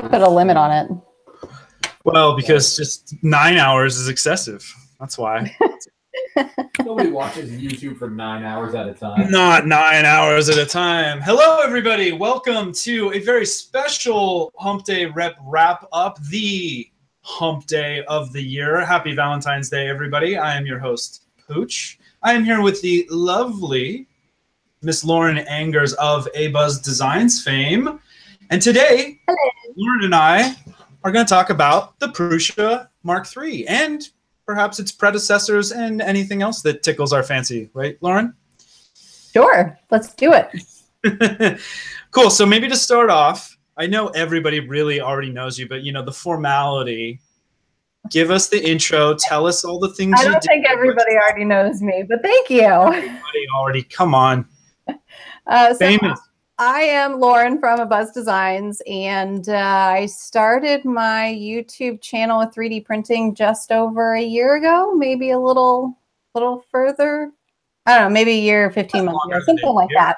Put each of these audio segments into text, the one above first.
put a limit on it. Well, because just 9 hours is excessive. That's why. Nobody watches YouTube for 9 hours at a time. Not 9 hours at a time. Hello, everybody. Welcome to a very special HumpDay RepRapUp, the Hump Day of the year. Happy Valentine's Day, everybody. I am your host, Pooch. I am here with the lovely Miss Lauren Angers of AbuzzDesigns fame. And today, Lauren and I are going to talk about the Prusa MK3 and perhaps its predecessors and anything else that tickles our fancy. Right, Lauren? Sure. Let's do it. Cool. So maybe to start off, I know everybody really already knows you, but, you know, the formality. Give us the intro. Tell us all the things you do. I don't think everybody already knows me, but thank you. Everybody already. Come on. Famous. I am Lauren from AbuzzDesigns, and I started my YouTube channel with 3D printing just over a year ago, maybe a little further. I don't know, maybe a year, 15 months ago, something like that.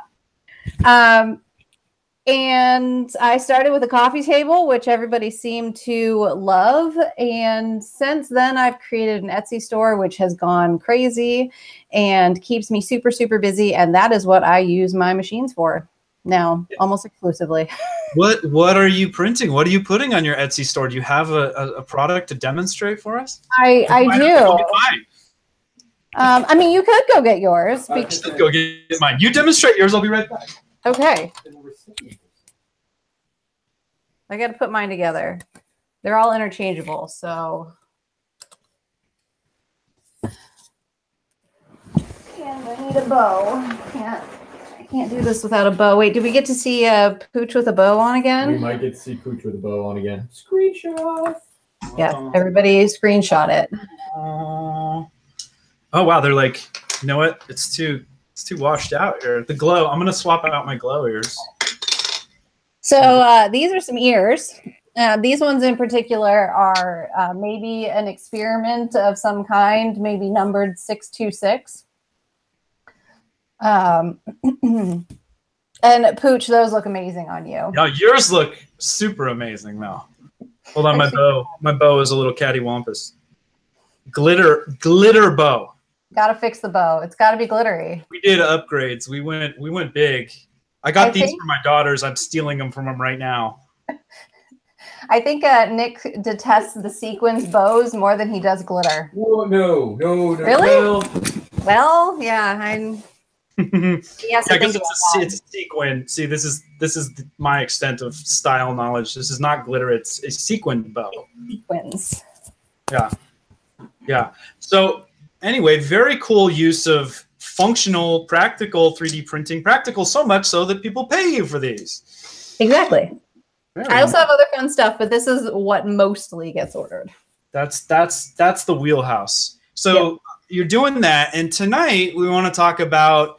And I started with a coffee table, which everybody seemed to love. And since then, I've created an Etsy store, which has gone crazy and keeps me super, super busy. And that is what I use my machines for now, almost exclusively. What are you printing? What are you putting on your Etsy store? Do you have a product to demonstrate for us? I do. I mean, you could go get yours. Go get mine. You demonstrate yours. I'll be right back. Okay. I got to put mine together. They're all interchangeable, so. And I need a bow. I can't do this without a bow. Wait, did we get to see Pooch with a bow on again? We might get to see Pooch with a bow on again. Screenshot. Yeah, everybody screenshot it. Oh wow, they're like, you know what? It's too washed out here. The glow. I'm gonna swap out my glow ears. So these are some ears. These ones in particular are maybe an experiment of some kind, maybe numbered 626. And Pooch, those look amazing on you. No, yours look super amazing now. Hold on, my bow is a little cattywampus. Glitter bow. Gotta fix the bow. It's gotta be glittery. We did upgrades. We went big. I got these for my daughters. I'm stealing them from them right now. I think Nick detests the sequins bows more than he does glitter. Oh, no. Really? Well, yeah, I'm. Yes, yeah, because it's a sequin. See, this is my extent of style knowledge. This is not glitter. It's a sequin bow. Sequins. Yeah. So anyway, very cool use of functional, practical 3D printing. Practical so much so that people pay you for these. Exactly. I also have other fun stuff, but this is what mostly gets ordered. That's the wheelhouse. So You're doing that, and tonight we want to talk about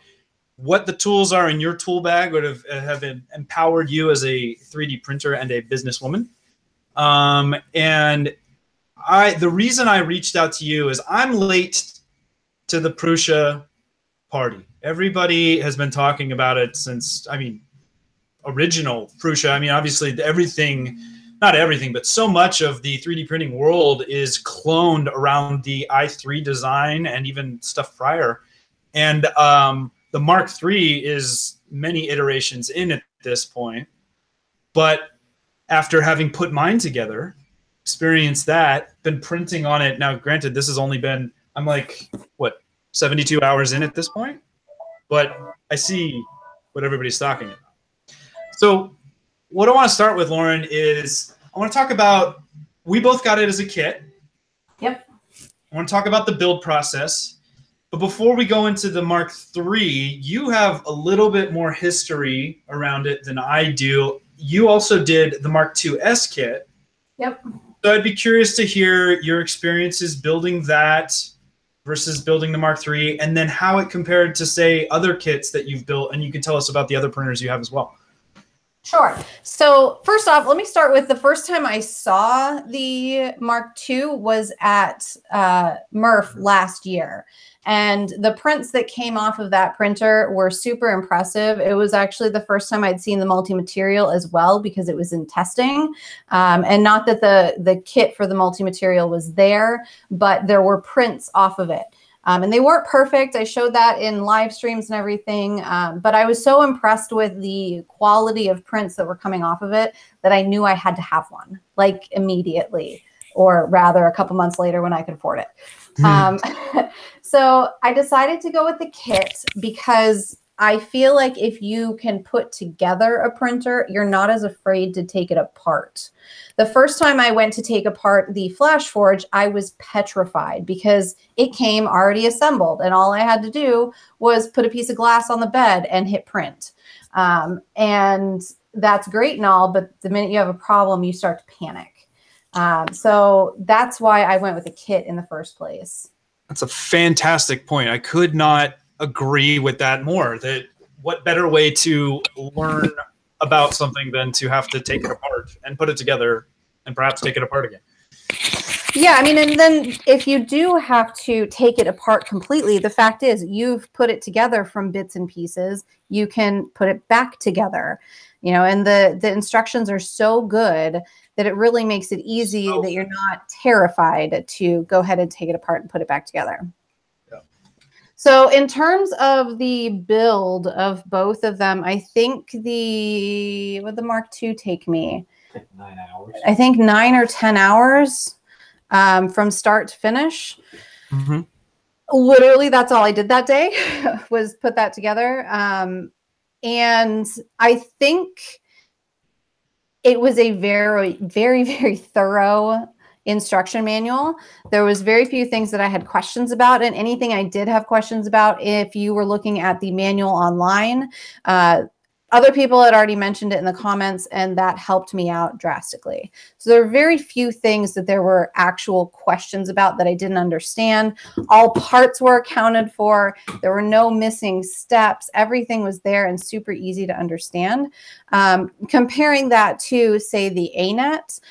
what the tools are in your tool bag that have empowered you as a 3D printer and a businesswoman. And the reason I reached out to you is I'm late to the Prusa party. Everybody has been talking about it since, original Prusa. Obviously not everything, but so much of the 3D printing world is cloned around the i3 design and even stuff prior. And the Mark III is many iterations in at this point. But after having put mine together, experienced that, been printing on it. Now, granted, this has only been, I'm like, what, 72 hours in at this point? But I see what everybody's talking about. So what I want to start with, Lauren, is I want to talk about, we both got it as a kit. Yep. I want to talk about the build process. But before we go into the Mark III, you have a little bit more history around it than I do. You also did the Mark II's kit. Yep. So I'd be curious to hear your experiences building that versus building the Mark III, and then how it compared to, say, other kits that you've built, and you can tell us about the other printers you have as well. Sure. So first off, let me start with the first time I saw the Mark II was at MRF last year. And the prints that came off of that printer were super impressive. It was actually the first time I'd seen the multi-material as well, because it was in testing. And not that the kit for the multi-material was there, but there were prints off of it. And they weren't perfect. I showed that in live streams and everything. But I was so impressed with the quality of prints that were coming off of it that I knew I had to have one, like immediately, or rather a couple months later when I could afford it. So I decided to go with the kit because I feel like if you can put together a printer, you're not as afraid to take it apart. The first time I went to take apart the Flash Forge, I was petrified because it came already assembled and all I had to do was put a piece of glass on the bed and hit print. And that's great and all, but the minute you have a problem, you start to panic. So that's why I went with a kit in the first place. That's a fantastic point. I could not agree with that more. That what better way to learn about something than to have to take it apart and put it together and perhaps take it apart again. Yeah, I mean, and then if you do have to take it apart completely, the fact is you've put it together from bits and pieces. You can put it back together, you know, and the instructions are so good that it really makes it easy that you're not terrified to go ahead and take it apart and put it back together. Yeah. So in terms of the build of both of them, I think would the Mark II take me? 9 hours. I think 9 or 10 hours from start to finish. Mm-hmm. Literally, that's all I did that day was put that together. And I think it was a very, very, very thorough instruction manual. There was very few things that I had questions about, and anything I did have questions about, if you were looking at the manual online, other people had already mentioned it in the comments, and that helped me out drastically. So there are very few things that there were actual questions about that I didn't understand. All parts were accounted for. There were no missing steps. Everything was there and super easy to understand. Comparing that to, say, the ANET,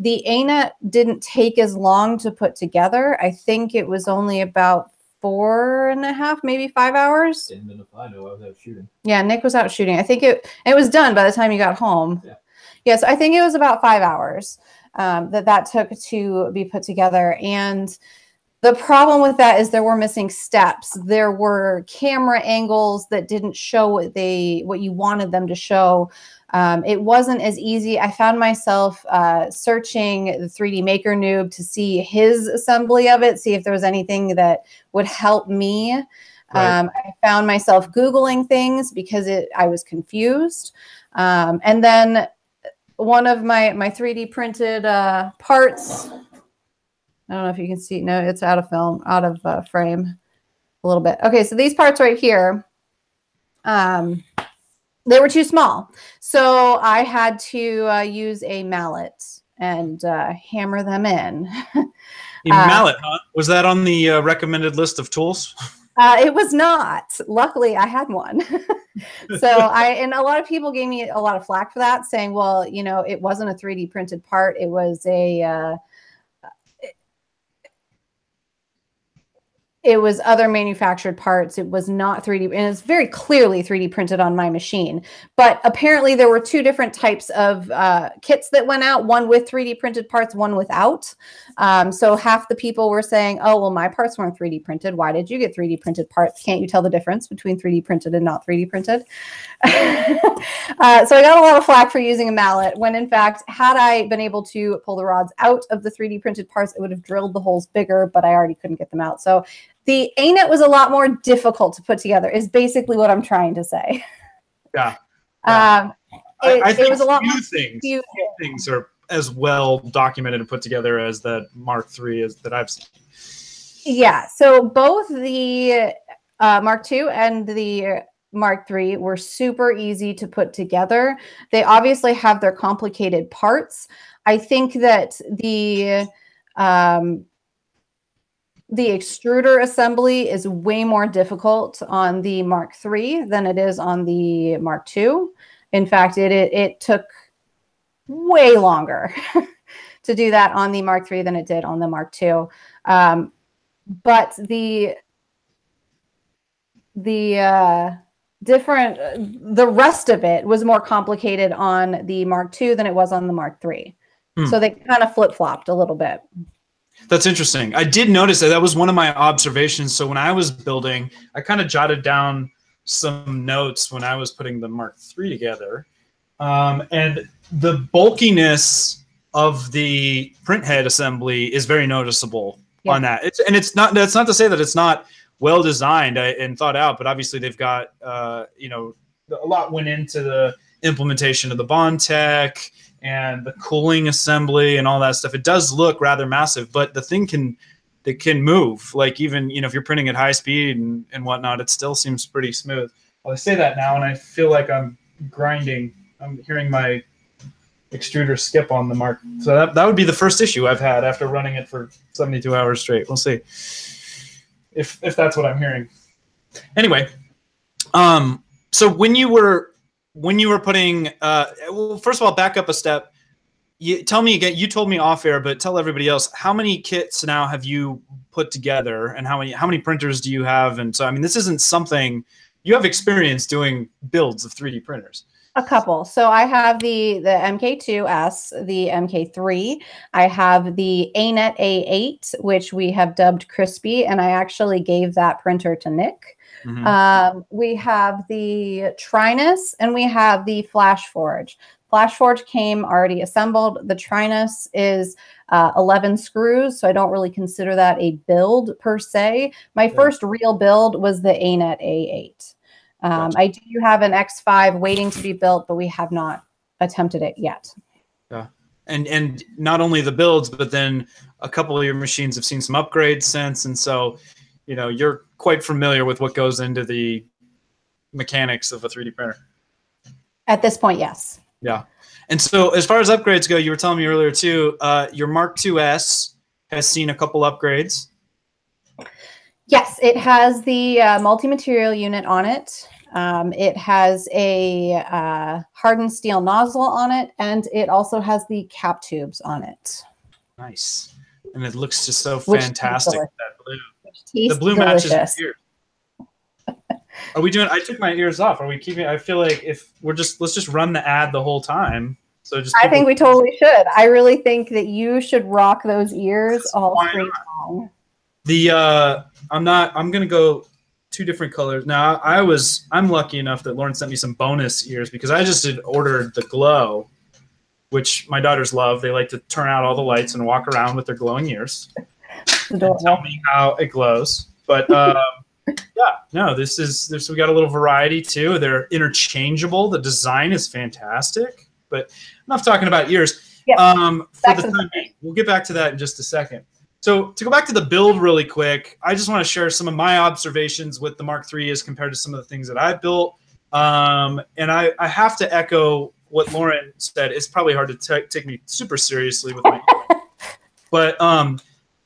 the ANET didn't take as long to put together. I think it was only about 4.5, maybe 5 hours. 10 minutes. I know I was out shooting. Yeah, Nick was out shooting. I think it was done by the time you got home. Yeah. Yes, I think it was about 5 hours that took to be put together. And the problem with that is there were missing steps. There were camera angles that didn't show what you wanted them to show. It wasn't as easy. I found myself searching the 3D Maker Noob to see his assembly of it, see if there was anything that would help me. Right. I found myself Googling things because I was confused. And then one of my 3D printed parts, I don't know if you can see. No, it's out of film, out of frame a little bit. Okay, so these parts right here, they were too small. So I had to use a mallet and hammer them in. A mallet, huh? Was that on the recommended list of tools? It was not. Luckily, I had one. And a lot of people gave me a lot of flack for that, saying, well, you know, it wasn't a 3D printed part. It was it was other manufactured parts. It was not 3D, and it's very clearly 3D printed on my machine. But apparently there were two different types of kits that went out, one with 3D printed parts, one without. So half the people were saying, oh, well, my parts weren't 3D printed. Why did you get 3D printed parts? Can't you tell the difference between 3D printed and not 3D printed? So I got a lot of flack for using a mallet, when in fact, had I been able to pull the rods out of the 3D printed parts, it would have drilled the holes bigger, but I already couldn't get them out. So the ANET was a lot more difficult to put together, is basically what I'm trying to say. Yeah. I think it was a lot more few things are as well documented and put together as the Mark III that I've seen. Yeah. So both the Mark II and the Mark III were super easy to put together. They obviously have their complicated parts. I think that the extruder assembly is way more difficult on the Mark III than it is on the Mark II. In fact, it took way longer to do that on the Mark III than it did on the Mark II. But the rest of it was more complicated on the Mark II than it was on the Mark III. So they kind of flip-flopped a little bit. That's interesting. I did notice that was one of my observations. So when I was building, I kind of jotted down some notes when I was putting the Mark III together. And the bulkiness of the printhead assembly is very noticeable on that. That's not to say that it's not well designed and thought out, but obviously they've got, you know, a lot went into the implementation of the bond tech and the cooling assembly and all that stuff. It does look rather massive, but the thing can move. Like even, you know, if you're printing at high speed and whatnot, it still seems pretty smooth. Well, I say that now and I feel like I'm grinding. I'm hearing my extruder skip on the Mark. So that would be the first issue I've had after running it for 72 hours straight. We'll see if that's what I'm hearing. Anyway, so when you were putting, well, first of all, back up a step. Tell me again. You told me off air, but tell everybody else, how many kits now have you put together, and how many printers do you have? And so, I mean, this isn't something you have experience doing builds of 3D printers. A couple. So I have the MK2S, the MK3. I have the ANET A8, which we have dubbed Crispy, and I actually gave that printer to Nick. We have the Trinus, and we have the FlashForge. FlashForge came already assembled. The Trinus is 11 screws, so I don't really consider that a build per se. My first real build was the ANET A8. Gotcha. I do have an X5 waiting to be built, but we have not attempted it yet. Yeah, and not only the builds, but then a couple of your machines have seen some upgrades since, and so, you know, you're quite familiar with what goes into the mechanics of a 3D printer. At this point, yes. Yeah, and so as far as upgrades go, you were telling me earlier too, your Mark IIs has seen a couple upgrades. Yes, it has the multi-material unit on it. It has a hardened steel nozzle on it, and it also has the cap tubes on it. Nice. And it looks just so fantastic. That blue. The blue delicious. Matches your ears. Are we doing, I took my ears off. Are we keeping, I feel like if we're just, let's just run the ad the whole time. So just I think we totally should. I really think that you should rock those ears all straight long. I'm going to go two different colors. Now I'm lucky enough that Lauren sent me some bonus ears because I just had ordered the glow, which my daughters love. They like to turn out all the lights and walk around with their glowing ears and tell me how it glows. But yeah, no, we got a little variety too. They're interchangeable. The design is fantastic, but enough talking about ears. Yep. For the time being, we'll get back to that in just a second. So to go back to the build really quick, I just want to share some of my observations with the Mark III as compared to some of the things that I've built. And I have to echo what Lauren said. It's probably hard to take me super seriously with my but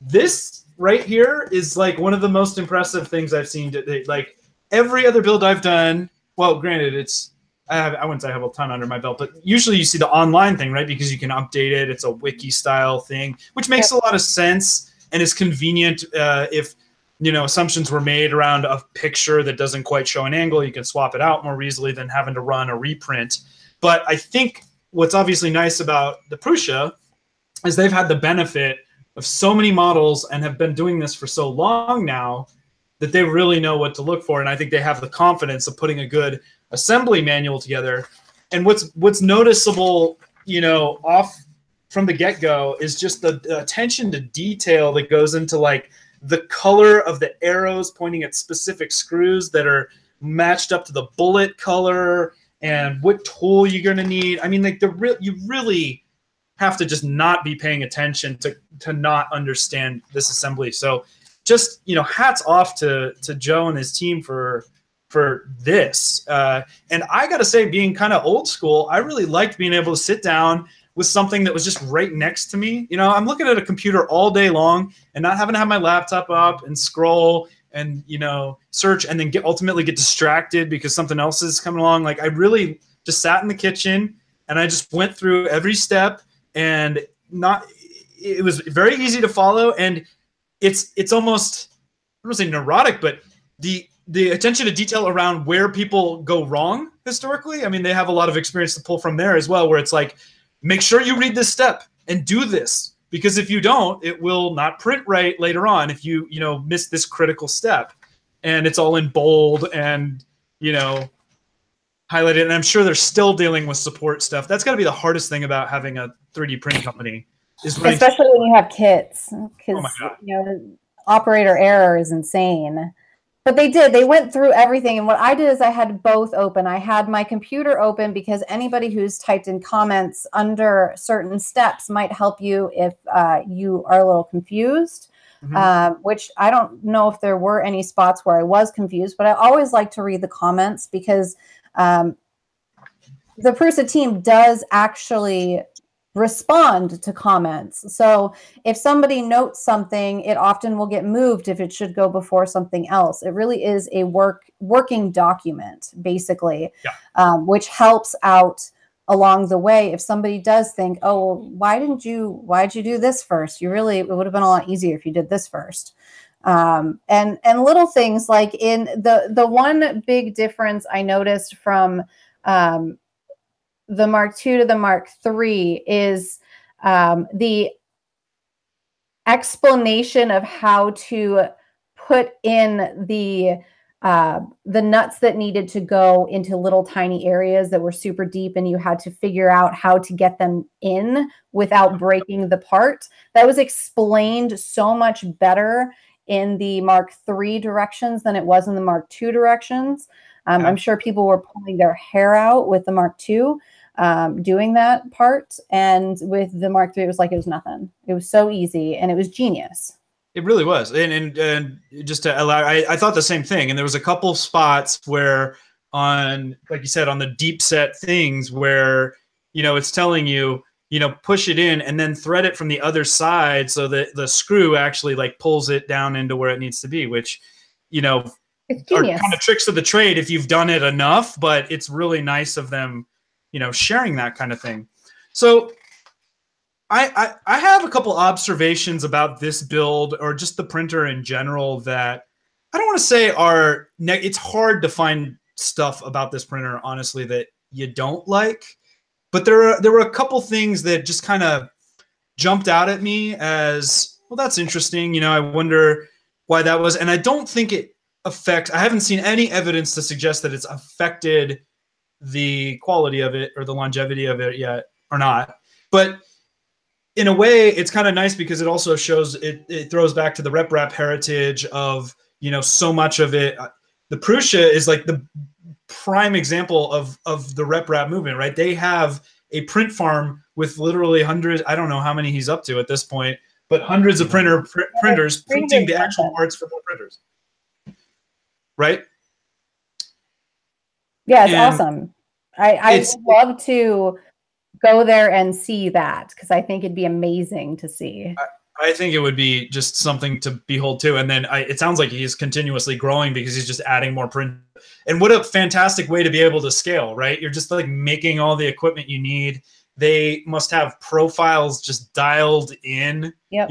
this right here is like one of the most impressive things I've seen. Like every other build I've done, well, granted, I wouldn't say I have a ton under my belt, but usually you see the online thing, right? Because you can update it. It's a wiki style thing, which makes a lot of sense and is convenient if, you know, assumptions were made around a picture that doesn't quite show an angle. You can swap it out more easily than having to run a reprint. But I think what's obviously nice about the Prusa is they've had the benefit of so many models and have been doing this for so long now that they really know what to look for. And I think they have the confidence of putting a good assembly manual together. And what's noticeable, you know, off from the get-go is just the attention to detail that goes into like the color of the arrows pointing at specific screws that are matched up to the bullet color and what tool you're going to need. I mean, like you really have to just not be paying attention to not understand this assembly. So just, you know, hats off to Joe and his team for this. And I got to say, being kind of old school, I really liked being able to sit down with something that was just right next to me. You know, I'm looking at a computer all day long and not having to have my laptop up and scroll and, you know, search and then ultimately get distracted because something else is coming along. Like I really just sat in the kitchen and I just went through every step, and it was very easy to follow. And it's almost, I don't want to say neurotic, but the attention to detail around where people go wrong historically. I mean, they have a lot of experience to pull from there as well, where it's like, make sure you read this step and do this, because if you don't, it will not print right later on if you miss this critical step. And it's all in bold and highlighted. And I'm sure they're still dealing with support stuff. That's got to be the hardest thing about having a 3D print company, is especially when you have kits, because oh my God. Operator error is insane. But they went through everything. And what I did is I had both open. I had my computer open because anybody who's typed in comments under certain steps might help you if you are a little confused, which I don't know if there were any spots where I was confused, but I always like to read the comments, because the Prusa team does actually respond to comments. So if somebody notes something, it often will get moved if it should go before something else. It really is a working document, basically, which helps out along the way. If somebody does think, oh, well, why'd you do this first? It would have been a lot easier if you did this first. And little things like in the one big difference I noticed from the Mark II to the Mark III is the explanation of how to put in the nuts that needed to go into little tiny areas that were super deep, and you had to figure out how to get them in without breaking the part. That was explained so much better in the Mark III directions than it was in the Mark II directions. I'm sure people were pulling their hair out with the Mark II doing that part. And with the Mark III, it was like it was nothing. It was so easy, and it was genius. It really was. And just to allow, I thought the same thing. And there was a couple spots where on, like you said, on the deep set things where, it's telling you, push it in and then thread it from the other side so that the screw actually like pulls it down into where it needs to be, which, it's genius. Are kind of tricks of the trade if you've done it enough, but it's really nice of them, sharing that kind of thing. So I have a couple observations about this build, or just the printer in general, that I don't want to say it's hard to find stuff about this printer, honestly, that you don't like. But there were a couple things that just kind of jumped out at me as, well, that's interesting. I wonder why that was. And I don't think it affects, I haven't seen any evidence to suggest that it's affected the quality of it or the longevity of it yet or not. But in a way, it's kind of nice because it also shows, it throws back to the RepRap heritage of, so much of it. The Prusa is like the prime example of the RepRap movement, right? They have a print farm with literally hundreds, I don't know how many he's up to at this point, but hundreds of printers printing the actual parts for more printers. Right? Yeah, it's awesome. I would love to go there and see that, because I think it'd be amazing to see. I think it would be just something to behold too. And then it sounds like he's continuously growing because he's just adding more print. And what a fantastic way to be able to scale, right? You're just like making all the equipment you need. They must have profiles just dialed in. Yep.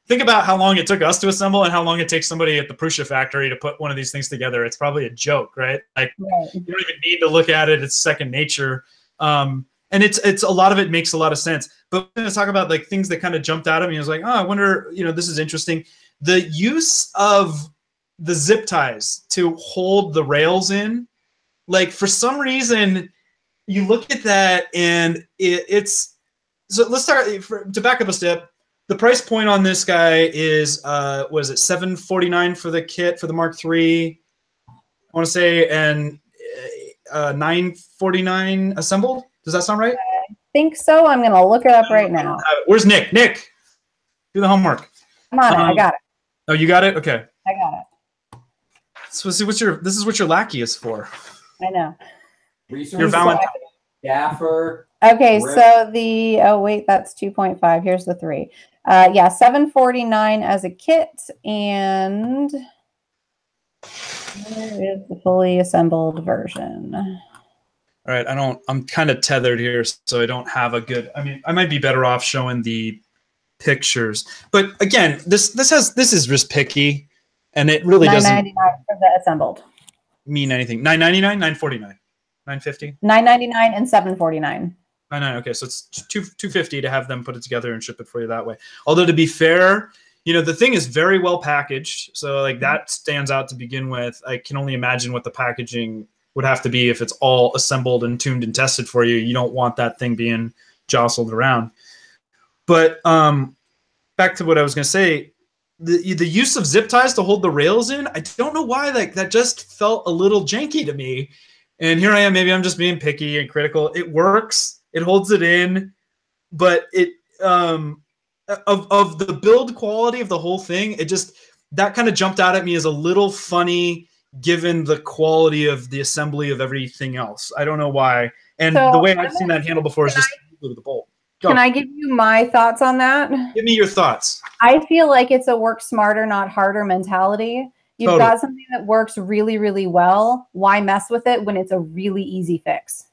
Think about how long it took us to assemble and how long it takes somebody at the Prusa factory to put one of these things together. It's probably a joke, right? Like, right. You don't even need to look at it. It's second nature. And it's a lot of it makes a lot of sense. But I'm going to talk about like things that kind of jumped out at me. I was like, oh, I wonder, this is interesting. The use of the zip ties to hold the rails in, like for some reason, you look at that and it's, so let's start, to back up a step. The price point on this guy is, what is it, $749 for the kit for the Mark III, I want to say, and $949 assembled. Does that sound right? I think so. I'm going to look it up right now. Where's Nick? Nick, do the homework. I'm on it. I got it. Oh, you got it? Okay. I got it. So see this is what your lackey is for. I know. Research. Your Valentine. Gaffer. Okay, so oh wait, that's 2.5. Here's the 3. Yeah, $749 as a kit, and here is the fully assembled version. All right, I'm kind of tethered here, so I don't have a good. I mean, I might be better off showing the pictures. But again, this is just picky, and it really doesn't $9.99 for the assembled. mean anything. $9.99, $9.49, $9.50, $9.99 and $7.49. Okay, so it's $2.50 to have them put it together and ship it for you that way. Although to be fair, you know, the thing is very well packaged, so like that stands out to begin with. I can only imagine what the packaging would have to be if it's all assembled and tuned and tested for you. You don't want that thing being jostled around. But back to what I was going to say, the use of zip ties to hold the rails in, I don't know why that just felt a little janky to me. And here I am, maybe I'm just being picky and critical. It works, it holds it in, but it of the build quality of the whole thing, it just, that kind of jumped out at me as a little funny given the quality of the assembly of everything else. I don't know why. And so, the way I've seen that handle before is just with the bolt. Go. Can I give you my thoughts on that? Give me your thoughts. I feel like it's a work smarter, not harder mentality. You've got something that works really, really well. Why mess with it when it's a really easy fix?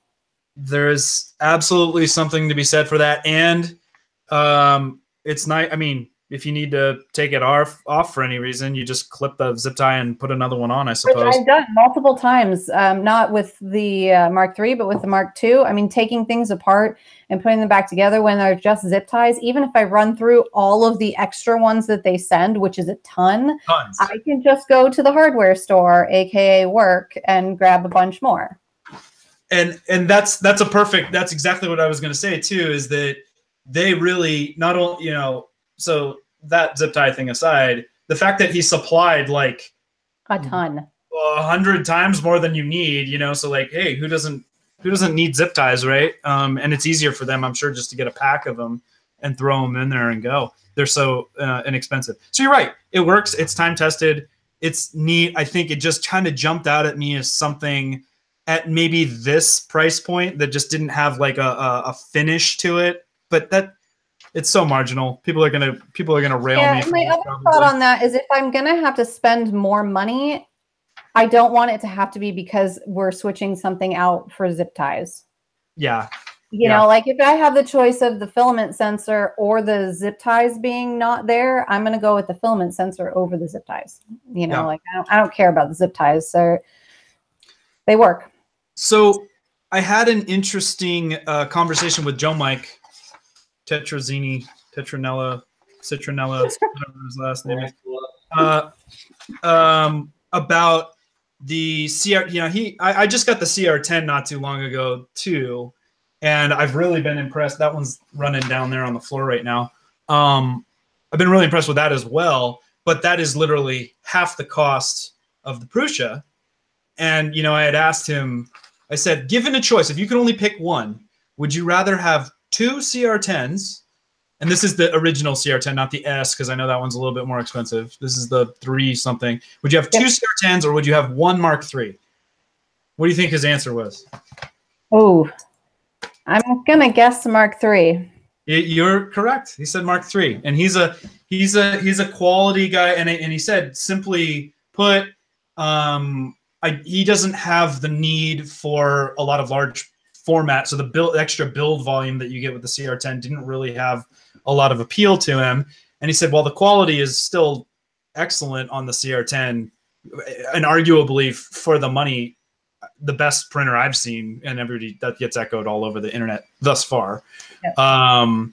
There's absolutely something to be said for that. And it's nice. I mean, if you need to take it off for any reason, you just clip the zip tie and put another one on, I suppose. Which I've done multiple times, not with the Mark III, but with the Mark II. I mean, taking things apart and putting them back together when they're just zip ties, even if I run through all of the extra ones that they send, which is a ton, I can just go to the hardware store, AKA work, and grab a bunch more. And that's exactly what I was going to say too, is that they really not only, you know, so that zip tie thing aside, the fact that he supplied like a ton, 100 times more than you need, you know, so like, hey, who doesn't need zip ties, right? And it's easier for them, I'm sure, just to get a pack of them and throw them in there and go. They're so inexpensive. So you're right, it works. It's time tested. It's neat. I think it just kind of jumped out at me as something at maybe this price point that just didn't have like a finish to it, but that. It's so marginal. People are gonna rail me. Yeah, my other thought on that is if I'm gonna have to spend more money, I don't want it to have to be because we're switching something out for zip ties. Yeah. You know, like if I have the choice of the filament sensor or the zip ties being not there, I'm gonna go with the filament sensor over the zip ties. You know, like I don't care about the zip ties. So they work. So I had an interesting conversation with Joe Mike. Tetronella, whatever his last name is, about the CR. You know, I just got the CR10 not too long ago too, and I've really been impressed. That one's running down there on the floor right now. I've been really impressed with that as well. But that is literally half the cost of the Prusa. And you know, I had asked him. I said, given a choice, if you could only pick one, would you rather have 2 CR10s, and this is the original CR10, not the S, because I know that one's a little bit more expensive. This is the 3 something. Would you have 2 CR10s or would you have 1 Mark III? What do you think his answer was? Oh, I'm gonna guess Mark III. You're correct. He said Mark III, and he's a quality guy, and he said simply put, he doesn't have the need for a lot of large format, so the extra build volume that you get with the CR10 didn't really have a lot of appeal to him. And he said, well, the quality is still excellent on the CR10, and arguably for the money, the best printer I've seen, and everybody that gets echoed all over the internet thus far. Yep.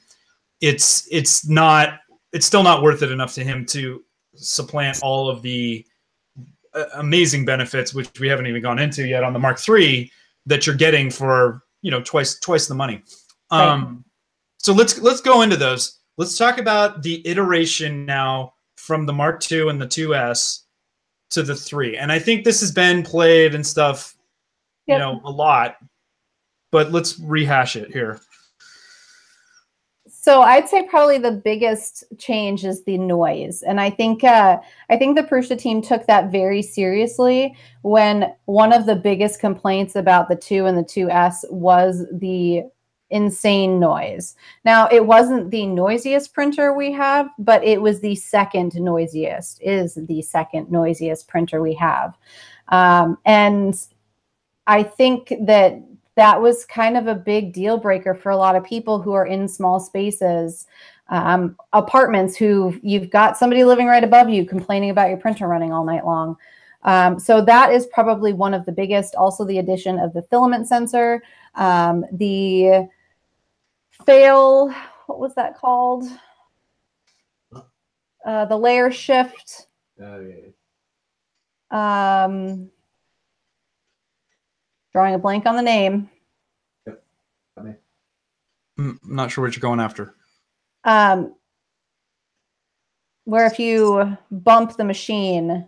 It's still not worth it enough to him to supplant all of the amazing benefits, which we haven't even gone into yet on the Mark III, that you're getting for, you know, twice the money. So let's go into those. Let's talk about the iteration now from the Mark II and the 2S to the 3. And I think this has been played and stuff, you know, a lot, but let's rehash it here. So I'd say probably the biggest change is the noise. And I think the Prusa team took that very seriously when one of the biggest complaints about the 2 and the 2S was the insane noise. Now, it wasn't the noisiest printer we have, but it was the second noisiest printer we have. And I think that that was kind of a big deal breaker for a lot of people who are in small spaces, apartments, who you've got somebody living right above you complaining about your printer running all night long. So that is probably one of the biggest. Also, the addition of the filament sensor, the what was that called? The layer shift. Drawing a blank on the name. Yep. I'm not sure what you're going after. Where if you bump the machine,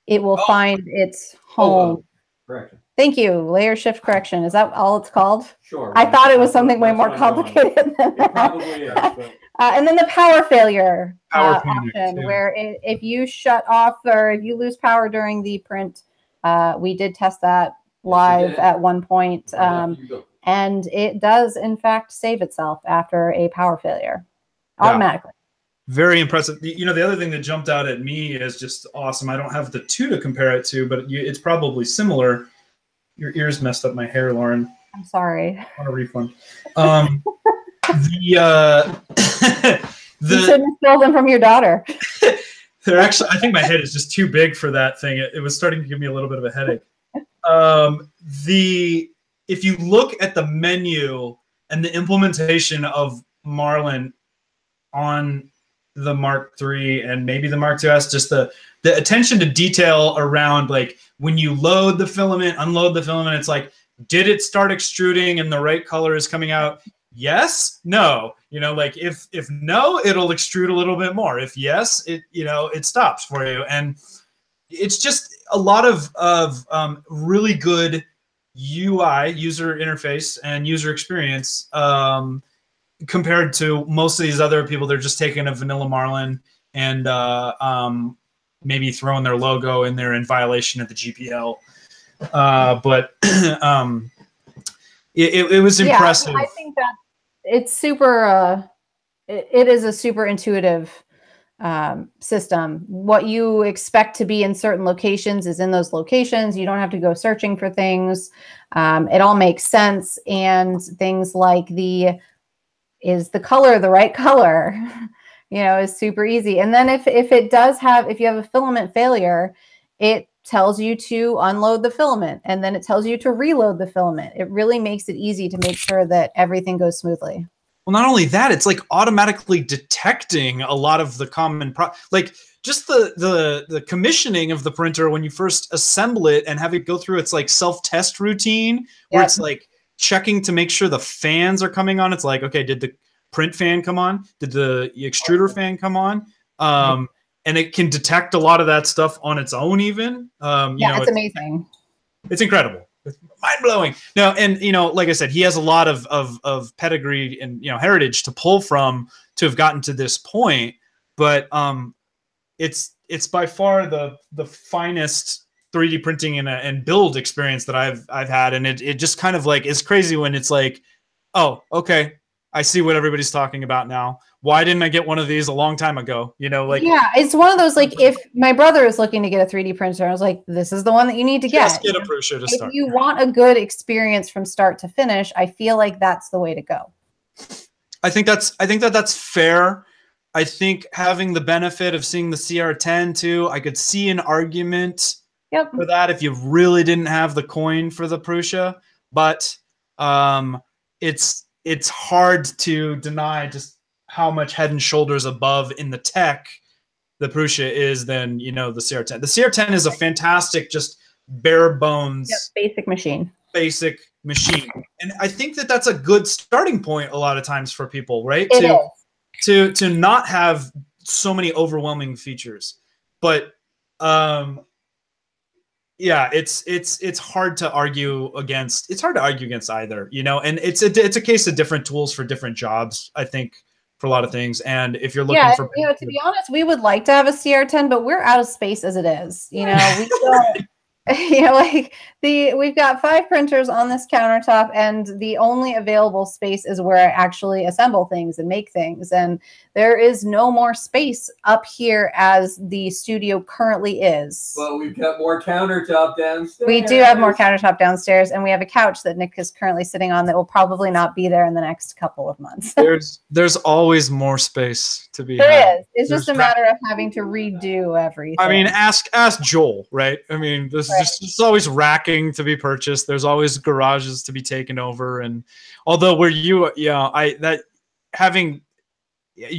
it will find its home. Correction. Thank you. Layer shift correction. Is that all it's called? Sure. I thought it was something way more complicated than that. It probably is. But... and then the power failure option, where if you shut off or if you lose power during the print, we did test that live at one point, and it does in fact save itself after a power failure automatically. Very impressive. You know, the other thing that jumped out at me is just awesome. I don't have the two to compare it to, but it's probably similar. Your ears messed up my hair, Lauren. I'm sorry. I want a refund. You shouldn't steal them from your daughter. They're actually, I think my head is just too big for that thing. It was starting to give me a little bit of a headache. If you look at the menu and the implementation of Marlin on the Mark III and maybe the Mark IIs, just the attention to detail around, like, when you load the filament, unload the filament, it's like, did it start extruding and the right color is coming out? Yes, no. You know, like if no, it'll extrude a little bit more. If yes, it stops for you. And it's just a lot of really good UI, user interface, and user experience compared to most of these other people. They're just taking a vanilla Marlin and maybe throwing their logo in there in violation of the GPL. But it was impressive. I think that it's super. It is a super intuitive system. What you expect to be in certain locations is in those locations. You don't have to go searching for things. It all makes sense. And things like is the color the right color? Is super easy. And then if you have a filament failure, it tells you to unload the filament, and then it tells you to reload the filament. It really makes it easy to make sure that everything goes smoothly. Well, not only that, it's like automatically detecting a lot of the common like just the commissioning of the printer when you first assemble it and have it go through its like self-test routine where it's like checking to make sure the fans are coming on. It's like, okay, did the print fan come on? Did the extruder fan come on? And it can detect a lot of that stuff on its own even. It's amazing. It's incredible. It's mind-blowing. No, and like I said, he has a lot of pedigree and heritage to pull from to have gotten to this point. But it's by far the finest 3D printing and build experience that I've had, and it just kind of like is crazy when it's like, oh, okay, I see what everybody's talking about now. Why didn't I get one of these a long time ago? It's one of those, like, if my brother is looking to get a 3D printer, I was like, this is the one that you need to get. Just get a Prusa to start. If you want a good experience from start to finish, I feel like that's the way to go. I think that's fair. I think having the benefit of seeing the CR10 too, I could see an argument for that if you really didn't have the coin for the Prusa, but it's hard to deny just how much head and shoulders above in the tech the Prusa is than the CR10. The CR10 is a fantastic, just bare bones, basic machine. And I think that's a good starting point a lot of times for people, right? To not have so many overwhelming features. But it's hard to argue against. It's hard to argue against either, and it's a case of different tools for different jobs, I think, for a lot of things. And if you're looking for, to be honest, we would like to have a CR10, but we're out of space as it is. We don't. you know, like we've got 5 printers on this countertop, and the only available space is where I actually assemble things and make things. And there is no more space up here as the studio currently is. Well, we've got more countertop downstairs. We do have more countertop downstairs, and we have a couch that Nick is currently sitting on that will probably not be there in the next couple of months. There's always more space to be. There is. It's just a matter of having to redo everything. I mean, ask Joel, right? I mean, there's always racking to be purchased. There's always garages to be taken over, and although you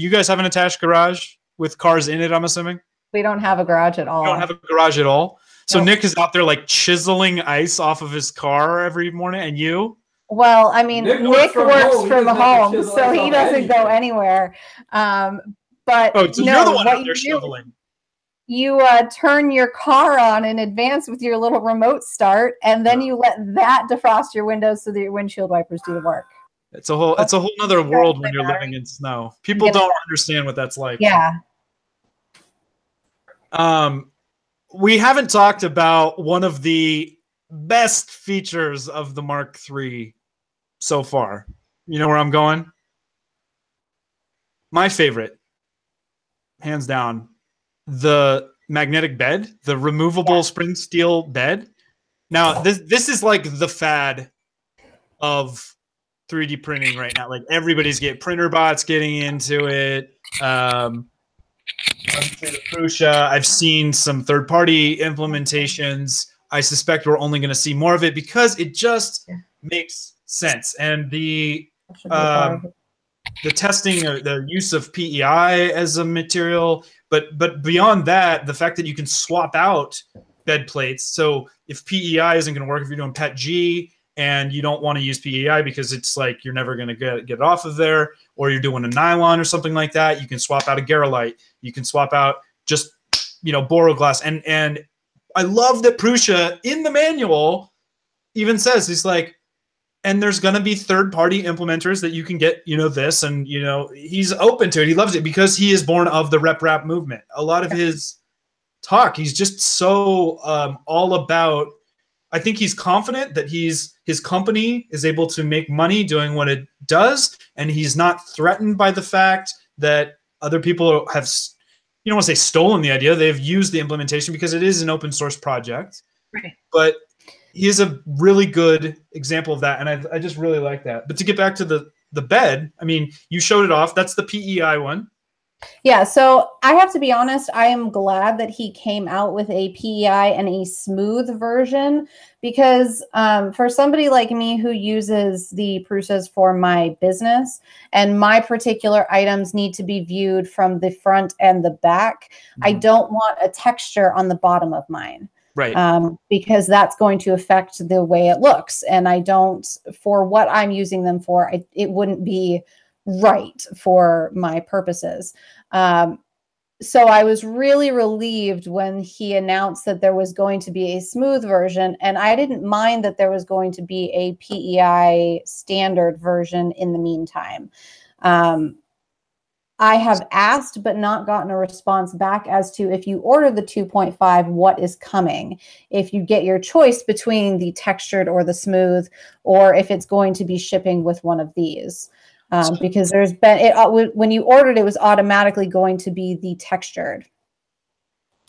guys have an attached garage with cars in it, I'm assuming. We don't have a garage at all. You don't have a garage at all. So Nope. Nick is out there like chiseling ice off of his car every morning, and you? Well, I mean, Nick works from home, so he doesn't go anywhere. But so you're the one out there shoveling. You turn your car on in advance with your little remote start, and then you let that defrost your windows so that your windshield wipers do the work. It's a whole other world when you're living in snow. People don't understand what that's like. Yeah. We haven't talked about one of the best features of the Mark III so far. You know where I'm going? My favorite, hands down, the magnetic bed, the removable spring steel bed. Now, this is like the fad of 3D printing right now. Like everybody's printer bots getting into it. The Prusa, I've seen some third-party implementations. I suspect we're only going to see more of it because it just makes sense. And the testing, or the use of PEI as a material, but beyond that, the fact that you can swap out bed plates. So if PEI isn't going to work, if you're doing PET-G and you don't want to use PEI because it's like you're never going to get it off of there, or you're doing a nylon or something like that, you can swap out a Garolite. You can swap out just, Boro glass. And I love that Prusa in the manual even says, he's like, and there's going to be third-party implementers that you can get, this, and, he's open to it. He loves it because he is born of the RepRap movement. A lot of his talk, he's just so all about, I think he's confident that his company is able to make money doing what it does, and he's not threatened by the fact that other people have, you don't want to say stolen the idea. They've used the implementation because it is an open source project. Right. But he is a really good example of that, and I just really like that. But to get back to the bed, I mean, you showed it off. That's the PEI one. Yeah, so I have to be honest, I am glad that he came out with a PEI and a smooth version, because for somebody like me who uses the Prusas for my business, and my particular items need to be viewed from the front and the back, I don't want a texture on the bottom of mine. Right. Because that's going to affect the way it looks. And I don't, for what I'm using them for, it wouldn't be right for my purposes. So I was really relieved when he announced that there was going to be a smooth version, and I didn't mind that there was going to be a PEI standard version in the meantime. I have asked but not gotten a response back as to, if you order the 2.5, what is coming. If you get your choice between the textured or the smooth, or if it's going to be shipping with one of these. Because there's been, when you ordered, it was automatically going to be the textured.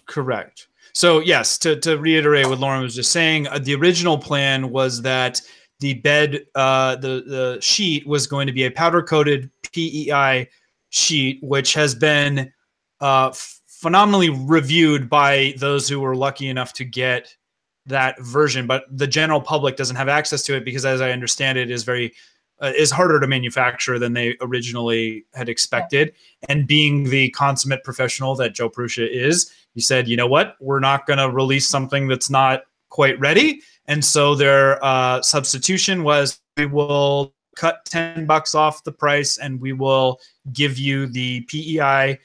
Correct. So yes, to reiterate what Lauren was just saying, the original plan was that the bed, the sheet was going to be a powder coated PEI sheet, which has been phenomenally reviewed by those who were lucky enough to get that version. But the general public doesn't have access to it because, as I understand it, is harder to manufacture than they originally had expected. And being the consummate professional that Joe Prusa is, he said, you know what, we're not going to release something that's not quite ready. And so their substitution was, we will cut $10 off the price and we will give you the PEI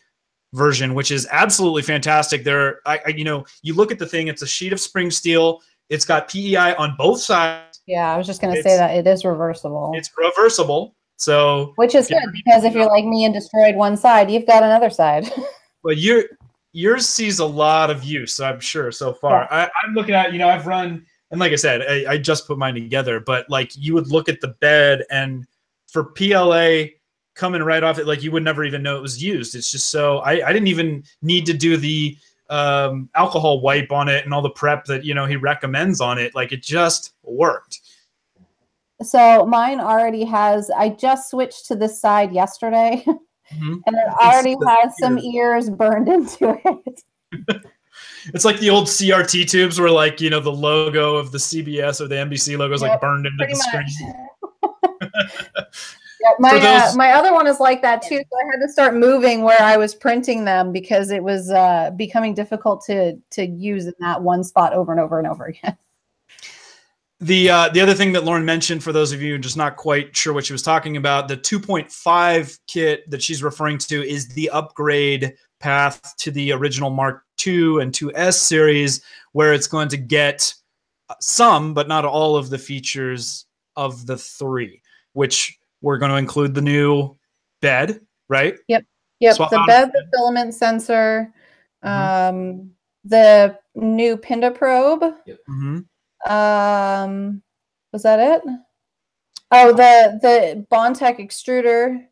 version, which is absolutely fantastic. You look at the thing, it's a sheet of spring steel. It's got PEI on both sides. Yeah, I was just going to say that it is reversible. It's reversible. So, which is good, because if you're like me and destroyed one side, you've got another side. But yours sees a lot of use, I'm sure, so far. Yeah. I'm looking at, you know, I've run, and like I said, I just put mine together, but like you would look at the bed, and for PLA coming right off it, like you would never even know it was used. It's just so, I didn't even need to do the alcohol wipe on it and all the prep that, you know, he recommends on it. Like it just worked. So mine already has, I just switched to this side yesterday. Mm-hmm. And it already has some ears burned into it. It's like the old CRT tubes where, like, you know, the logo of the CBS or the NBC logo is like burned into the screen. Yeah, my other one is like that too. So I had to start moving where I was printing them because it was becoming difficult to use in that one spot over and over and over again. The other thing that Lauren mentioned, for those of you just not quite sure what she was talking about, the 2.5 kit that she's referring to is the upgrade path to the original Mark II and 2S series, where it's going to get some, but not all of the features of the 3, which we're going to include the new bed, right? Yep. Swap the bed, the filament sensor, the new Pinda probe. Yep. Was that it? Oh, the Bondtech extruder,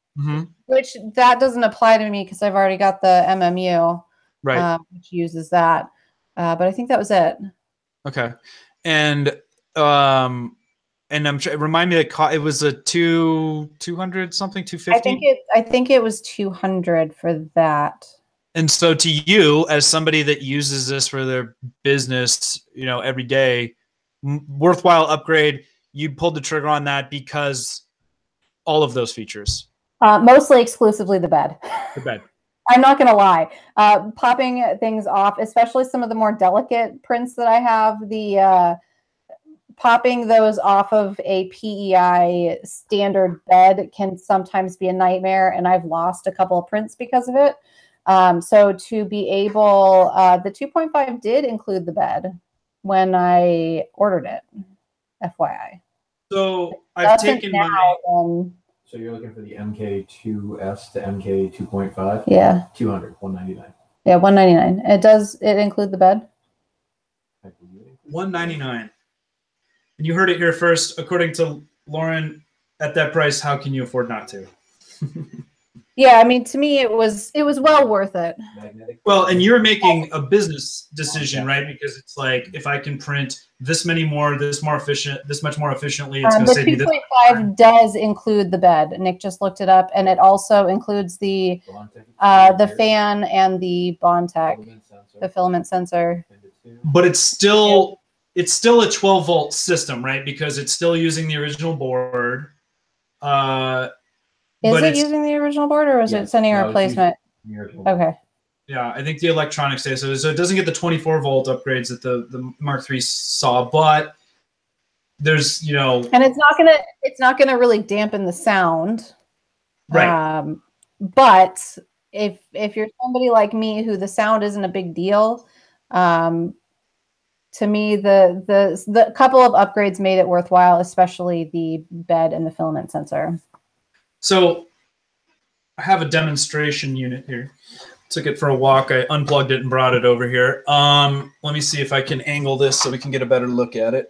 which that doesn't apply to me because I've already got the MMU, right? Which uses that. But I think that was it. Okay, and remind me that it was a 200 something, 250. I think it was 200 for that. And so, to you, as somebody that uses this for their business, you know, every day, worthwhile upgrade. You pulled the trigger on that because all of those features. Mostly exclusively the bed. The bed. I'm not going to lie. Popping things off, especially some of the more delicate prints that I have, the popping those off of a PEI standard bed can sometimes be a nightmare, and I've lost a couple of prints because of it. So to be able, the 2.5 did include the bed when I ordered it, FYI. So I've taken my... So you're looking for the MK2S to MK 2.5? Yeah. 200, 199. Yeah, 199. It include the bed? 199. And you heard it here first. According to Lauren, at that price, how can you afford not to? Yeah, I mean, to me, it was well worth it. Well, and you're making a business decision, right? Because it's like, if I can print this many more, this much more efficiently, it's going to save me this. The 2.5 does include the bed. Nick just looked it up, and it also includes the fan and the Bondtech, the filament sensor. But it's still a 12-volt system, right? Because it's still using the original board. Is it using the original board, or is it sending a replacement? Okay. Yeah, I think the electronics say so. So it doesn't get the 24-volt upgrades that the Mark III saw, but there's, you know, and it's not gonna really dampen the sound, right? But if you're somebody like me who the sound isn't a big deal, to me the couple of upgrades made it worthwhile, especially the bed and the filament sensor. So I have a demonstration unit here. Took it for a walk. I unplugged it and brought it over here. Let me see if I can angle this so we can get a better look at it.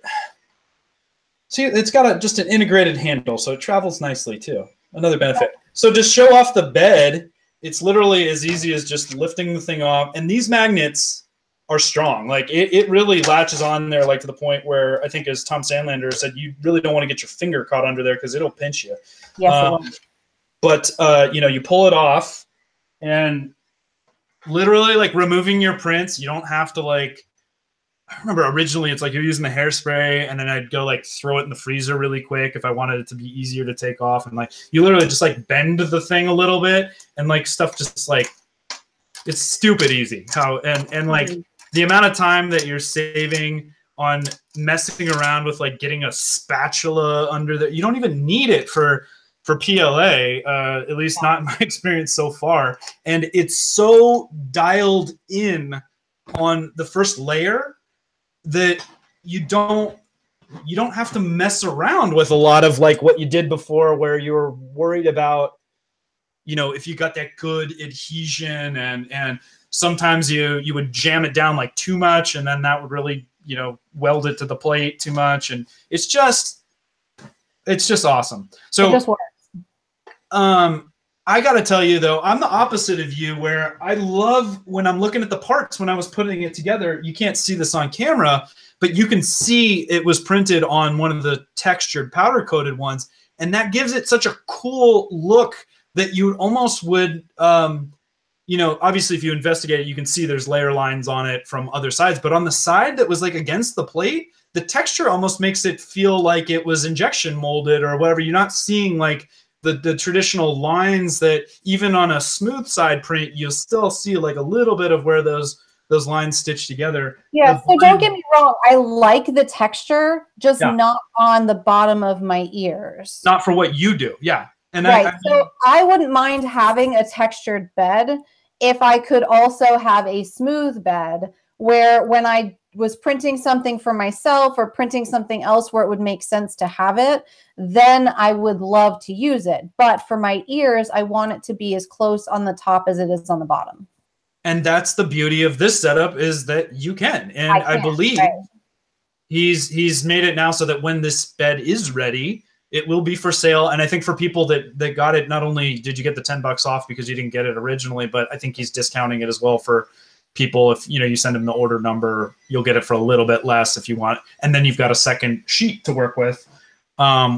See, it's got just an integrated handle, so it travels nicely too. Another benefit. So to show off the bed, it's literally as easy as just lifting the thing off. And these magnets are strong. Like it really latches on there, like to the point where I think, as Tom Sandlander said, you really don't want to get your finger caught under there because it'll pinch you. Yes, but you know, you pull it off, and literally, like, removing your prints, you don't have to, like, I remember originally it's like you're using the hairspray, and then I'd go like throw it in the freezer really quick if I wanted it to be easier to take off, and like you literally just like bend the thing a little bit, and like stuff just like, it's stupid easy how and like the amount of time that you're saving on messing around with like getting a spatula under the, you don't even need it for PLA, at least not in my experience so far. And it's so dialed in on the first layer that you don't have to mess around with a lot of like what you did before, where you were worried about, you know, if you got that good adhesion and sometimes you would jam it down like too much, and then that would really, you know, weld it to the plate too much. And it's just awesome. So it just works. I got to tell you though, I'm the opposite of you, where I love when I'm looking at the parts, when I was putting it together, you can't see this on camera, but you can see it was printed on one of the textured powder coated ones. And that gives it such a cool look that you almost would, you know, obviously if you investigate it, you can see there's layer lines on it from other sides, but on the side that was like against the plate, the texture almost makes it feel like it was injection molded or whatever. You're not seeing like the traditional lines that even on a smooth side print, you'll still see like a little bit of where those lines stitched together. Yeah, so don't get me wrong. I like the texture, just not on the bottom of my ears. Not for what you do. Yeah. And right. So I wouldn't mind having a textured bed if I could also have a smooth bed where when I was printing something for myself or printing something else where it would make sense to have it, then I would love to use it. But for my ears, I want it to be as close on the top as it is on the bottom. And that's the beauty of this setup, is that you can. And I believe he's made it now so that when this bed is ready, it will be for sale. And I think for people that got it, not only did you get the $10 off because you didn't get it originally, but I think he's discounting it as well for people. If you know, you send him the order number, you'll get it for a little bit less if you want. And then you've got a second sheet to work with,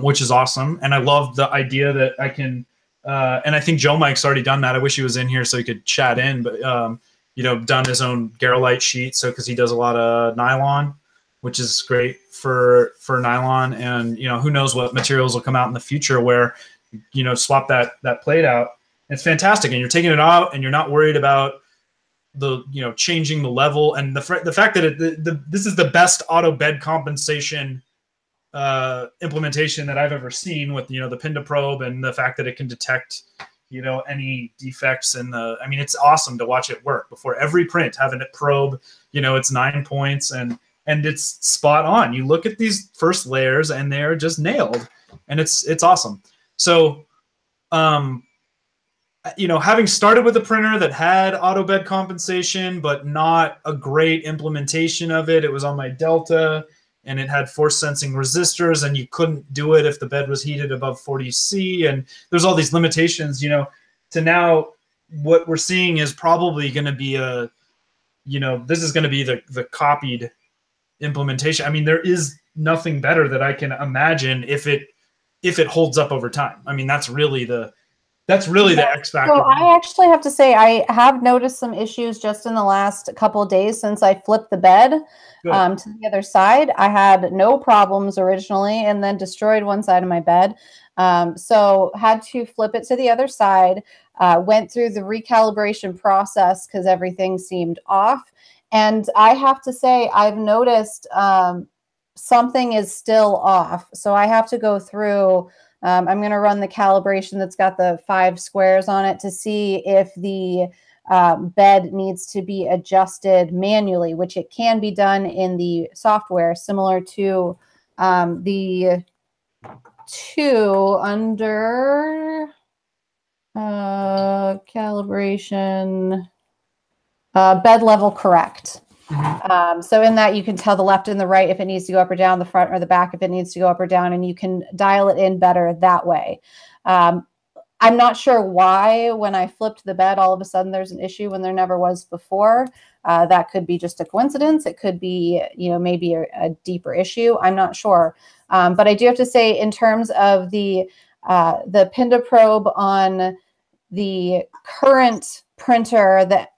which is awesome. And I love the idea that I can, and I think Joe Mike's already done that. I wish he was in here so he could chat in, but you know, done his own Garolite sheet. So, cause he does a lot of nylon, which is great for nylon. And, you know, who knows what materials will come out in the future where, you know, swap that plate out. It's fantastic. And you're taking it out and you're not worried about the, you know, changing the level. And the fact that this is the best auto bed compensation implementation that I've ever seen, with, you know, the pin to probe and the fact that it can detect, you know, any defects in the, I mean, it's awesome to watch it work before every print, having it probe, you know, it's 9 points and it's spot on. You look at these first layers and they're just nailed, and it's awesome. So, you know, having started with a printer that had auto bed compensation, but not a great implementation of it, it was on my Delta and it had force sensing resistors, and you couldn't do it if the bed was heated above 40°C. And there's all these limitations, you know, to now what we're seeing is probably going to be a, you know, this is going to be the copied implementation. I mean, there is nothing better that I can imagine if it holds up over time. I mean, that's really the X factor. So I actually have to say I have noticed some issues just in the last couple of days since I flipped the bed to the other side. I had no problems originally and then destroyed one side of my bed. So had to flip it to the other side, went through the recalibration process because everything seemed off. And I have to say, I've noticed something is still off. So I have to go through, I'm going to run the calibration that's got the 5 squares on it to see if the bed needs to be adjusted manually, which it can be done in the software, similar to the 2 under calibration. Bed level correct. Mm-hmm. So in that you can tell the left and the right if it needs to go up or down, the front or the back if it needs to go up or down, and you can dial it in better that way. I'm not sure why when I flipped the bed, all of a sudden there's an issue when there never was before. That could be just a coincidence. It could be, you know, maybe a deeper issue. I'm not sure. But I do have to say, in terms of the pin to probe on the current printer, that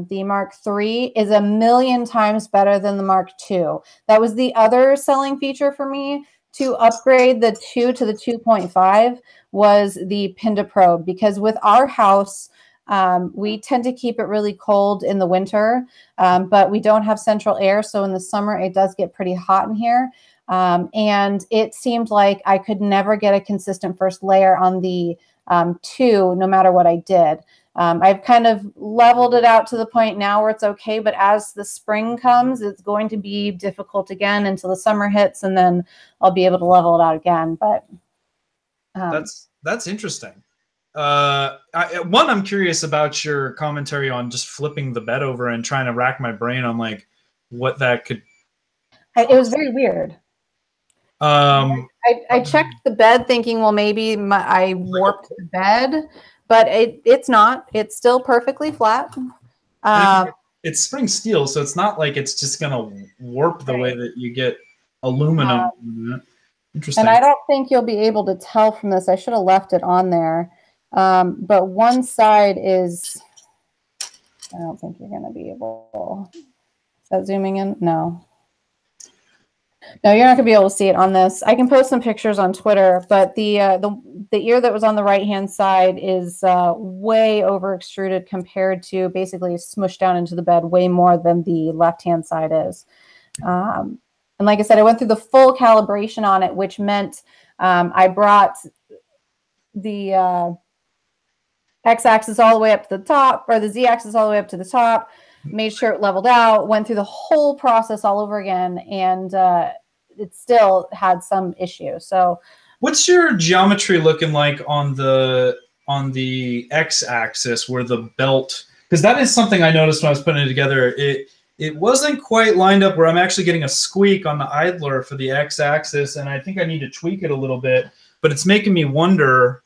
the Mark III is 1,000,000 times better than the Mark II. That was the other selling feature for me to upgrade the 2 to the 2.5 was the pin to probe, because with our house, we tend to keep it really cold in the winter, but we don't have central air. So in the summer, it does get pretty hot in here. And it seemed like I could never get a consistent first layer on the 2, no matter what I did. I've kind of leveled it out to the point now where it's okay, but as the spring comes, it's going to be difficult again until the summer hits, and then I'll be able to level it out again. But that's interesting. I'm curious about your commentary on just flipping the bed over and trying to rack my brain on like what that could. It was very weird. I checked the bed thinking, well, maybe I warped the bed, but it's not. It's still perfectly flat. It's spring steel, so it's not like it's just going to warp the way that you get aluminum. Interesting. And I don't think you'll be able to tell from this. I should have left it on there. But one side is, I don't think you're going to be able. Is that zooming in? No. No, you're not gonna be able to see it on this. I can post some pictures on Twitter, but the ear that was on the right-hand side is way over extruded compared to basically smushed down into the bed way more than the left-hand side is. And like I said, I went through the full calibration on it, which meant I brought the x-axis all the way up to the top, or the z-axis all the way up to the top, made sure it leveled out, went through the whole process all over again, and it still had some issue. So what's your geometry looking like on the x-axis where the belt, because that is something I noticed when I was putting it together. It wasn't quite lined up where I'm actually getting a squeak on the idler for the x-axis, and I think I need to tweak it a little bit, but it's making me wonder.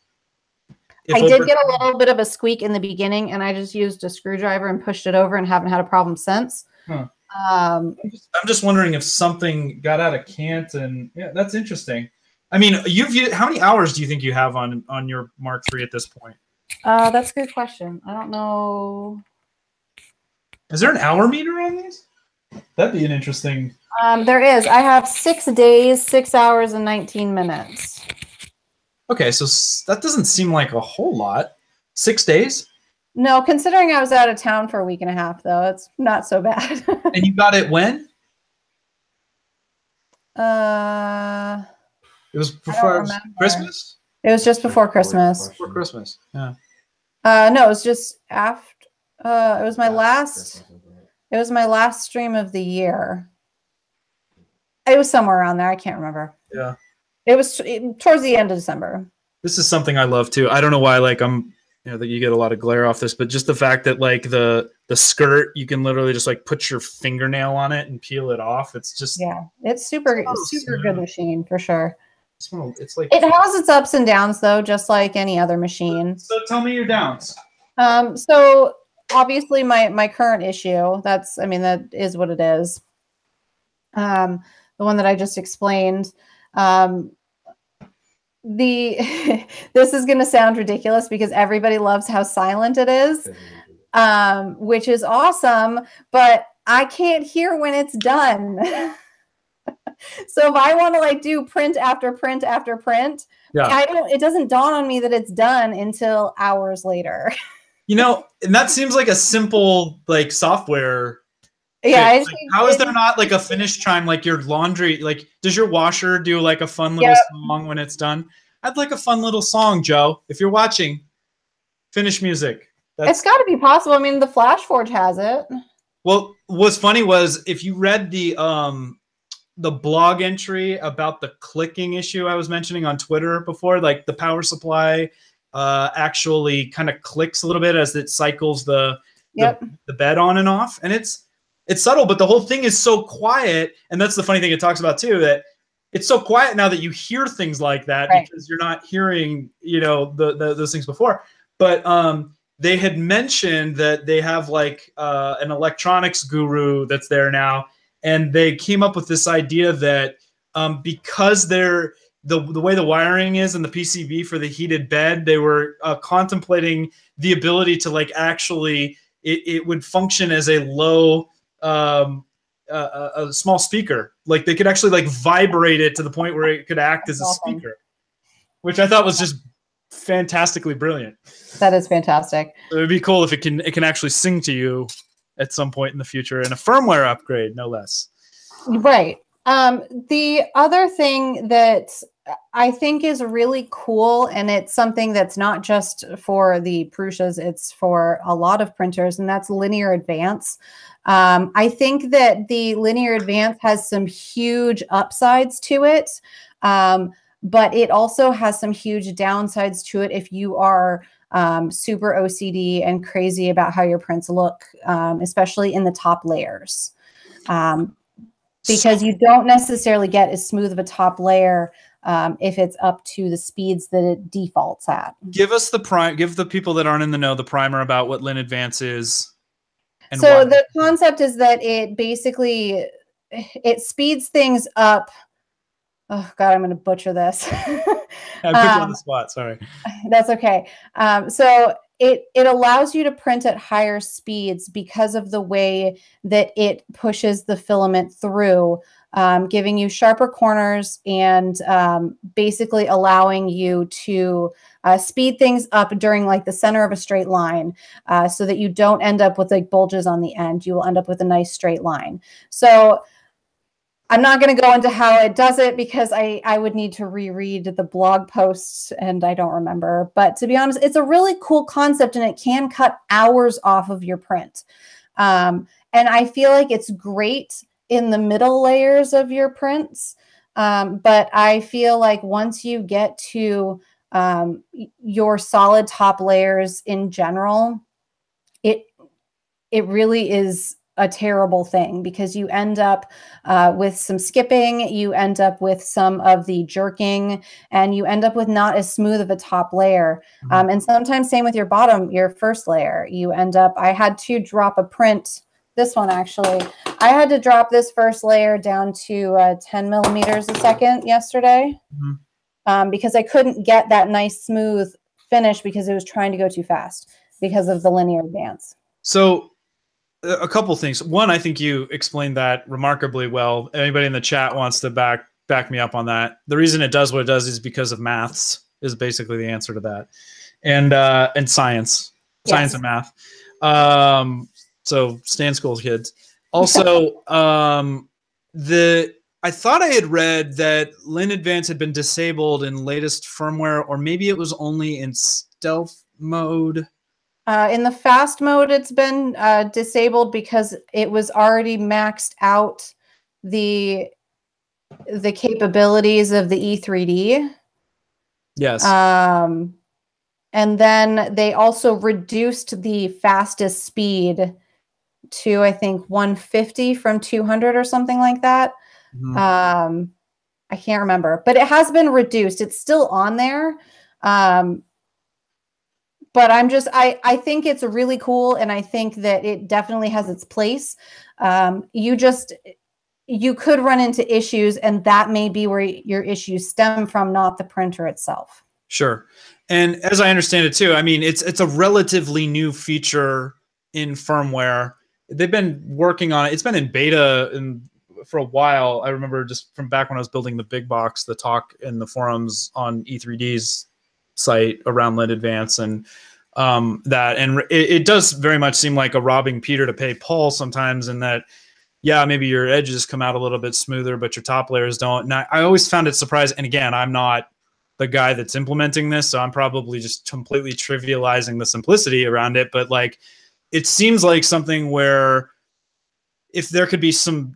I did get a little bit of a squeak in the beginning, and I just used a screwdriver and pushed it over and haven't had a problem since. Huh. I'm just wondering if something got out of cant, and yeah, that's interesting. I mean, how many hours do you think you have on your Mark III at this point? That's a good question. I don't know. Is there an hour meter on these? That'd be an interesting. There is. I have 6 days, 6 hours, and 19 minutes. Okay, so that doesn't seem like a whole lot. 6 days? No, considering I was out of town for a week and a half, though, it's not so bad. And you got it when? It was before Christmas? It was just before Christmas. Before Christmas, yeah. No, it was just after. It was my last. It was my last stream of the year. It was somewhere around there. I can't remember. Yeah. It was towards the end of December. This is something I love too. I don't know why, like that you get a lot of glare off this, but just the fact that like the skirt, you can literally just like put your fingernail on it and peel it off. It's just it's super good machine for sure. It's like it has its ups and downs though, just like any other machine. So tell me your downs. So obviously my current issue, that is what it is. The one that I just explained. This is going to sound ridiculous because everybody loves how silent it is, which is awesome, but I can't hear when it's done. So if I want to like do print after print after print, it doesn't dawn on me that it's done until hours later. And that seems like a simple like software. Yeah. Like, how is there not like a finish chime, like your laundry? Like, does your washer do like a fun little song when it's done? I'd like a fun little song, Joe. If you're watching, finish music. It's got to be possible. I mean, the FlashForge has it. Well, what's funny was if you read the blog entry about the clicking issue I was mentioning on Twitter before, like the power supply actually kind of clicks a little bit as it cycles the bed on and off, and it's subtle, but the whole thing is so quiet. And that's the funny thing it talks about too, that it's so quiet now that you hear things like that because you're not hearing, those things before. But they had mentioned that they have like an electronics guru that's there now. And they came up with this idea that because they're the way the wiring is in the PCB for the heated bed, they were contemplating the ability to like actually, it would function as a low, a small speaker. Like they could actually like vibrate it to the point where it could act as a speaker, which I thought was just fantastically brilliant. That is fantastic. It would be cool if it can actually sing to you at some point in the future in a firmware upgrade, no less. Right. The other thing that I think is really cool, and it's something that's not just for the Prusas, it's for a lot of printers, and that's linear advance. I think that the linear advance has some huge upsides to it. but it also has some huge downsides to it if you are super OCD and crazy about how your prints look, especially in the top layers. Because you don't necessarily get as smooth of a top layer if it's up to the speeds that it defaults at. Give us give the people that aren't in the know the primer about what Lin Advance is. And so the concept is that it basically, it speeds things up. Oh God, I'm going to butcher this. I put you on the spot. Sorry. That's okay. So it allows you to print at higher speeds because of the way that it pushes the filament through, giving you sharper corners and basically allowing you to speed things up during like the center of a straight line, so that you don't end up with like bulges on the end. You will end up with a nice straight line. So I'm not going to go into how it does it because I would need to reread the blog posts and I don't remember. But to be honest, it's a really cool concept and it can cut hours off of your print. And I feel like it's great in the middle layers of your prints. But I feel like once you get to your solid top layers in general, it really is a terrible thing because you end up with some skipping, you end up with some of the jerking, and you end up with not as smooth of a top layer. And sometimes same with your bottom, your first layer. You end up, I had to drop a print, this one actually, I had to drop this first layer down to 10 millimeters a second yesterday because I couldn't get that nice smooth finish because it was trying to go too fast because of the linear advance. So a couple things. One, I think you explained that remarkably well. Anybody in the chat wants to back me up on that. The reason it does what it does is because of maths is basically the answer to that. And science. Yes. Science and math. So stay in school, kids. Also, I thought I had read that Lin Advance had been disabled in latest firmware, or maybe it was only in stealth mode. In the fast mode, it's been disabled because it was already maxed out the capabilities of the E3D. Yes. And then they also reduced the fastest speed to, I think, 150 from 200 or something like that. I can't remember, but it has been reduced. It's still on there. But I think it's really cool. And I think that it definitely has its place. You could run into issues and that may be where your issues stem from, not the printer itself. Sure. And as I understand it too, I mean, it's a relatively new feature in firmware. They've been working on it. It's been in beta for a while. I remember just from back when I was building the big box, the talk in the forums on E3D's site around Lin Advance and it does very much seem like a robbing Peter to pay Paul sometimes, in that, yeah, maybe your edges come out a little bit smoother, but your top layers don't. And I always found it surprising. And again, I'm not the guy that's implementing this, so I'm probably just completely trivializing the simplicity around it. But like, it seems like something where if there could be some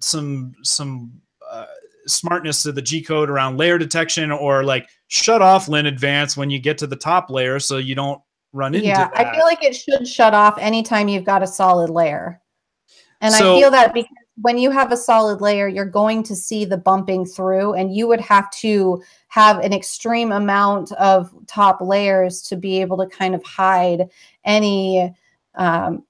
smartness to the G code around layer detection, or like shut off Lin Advance when you get to the top layer so you don't run into that. I feel like it should shut off anytime you've got a solid layer. And I feel that because when you have a solid layer, you're going to see the bumping through, and you would have to have an extreme amount of top layers to be able to kind of hide any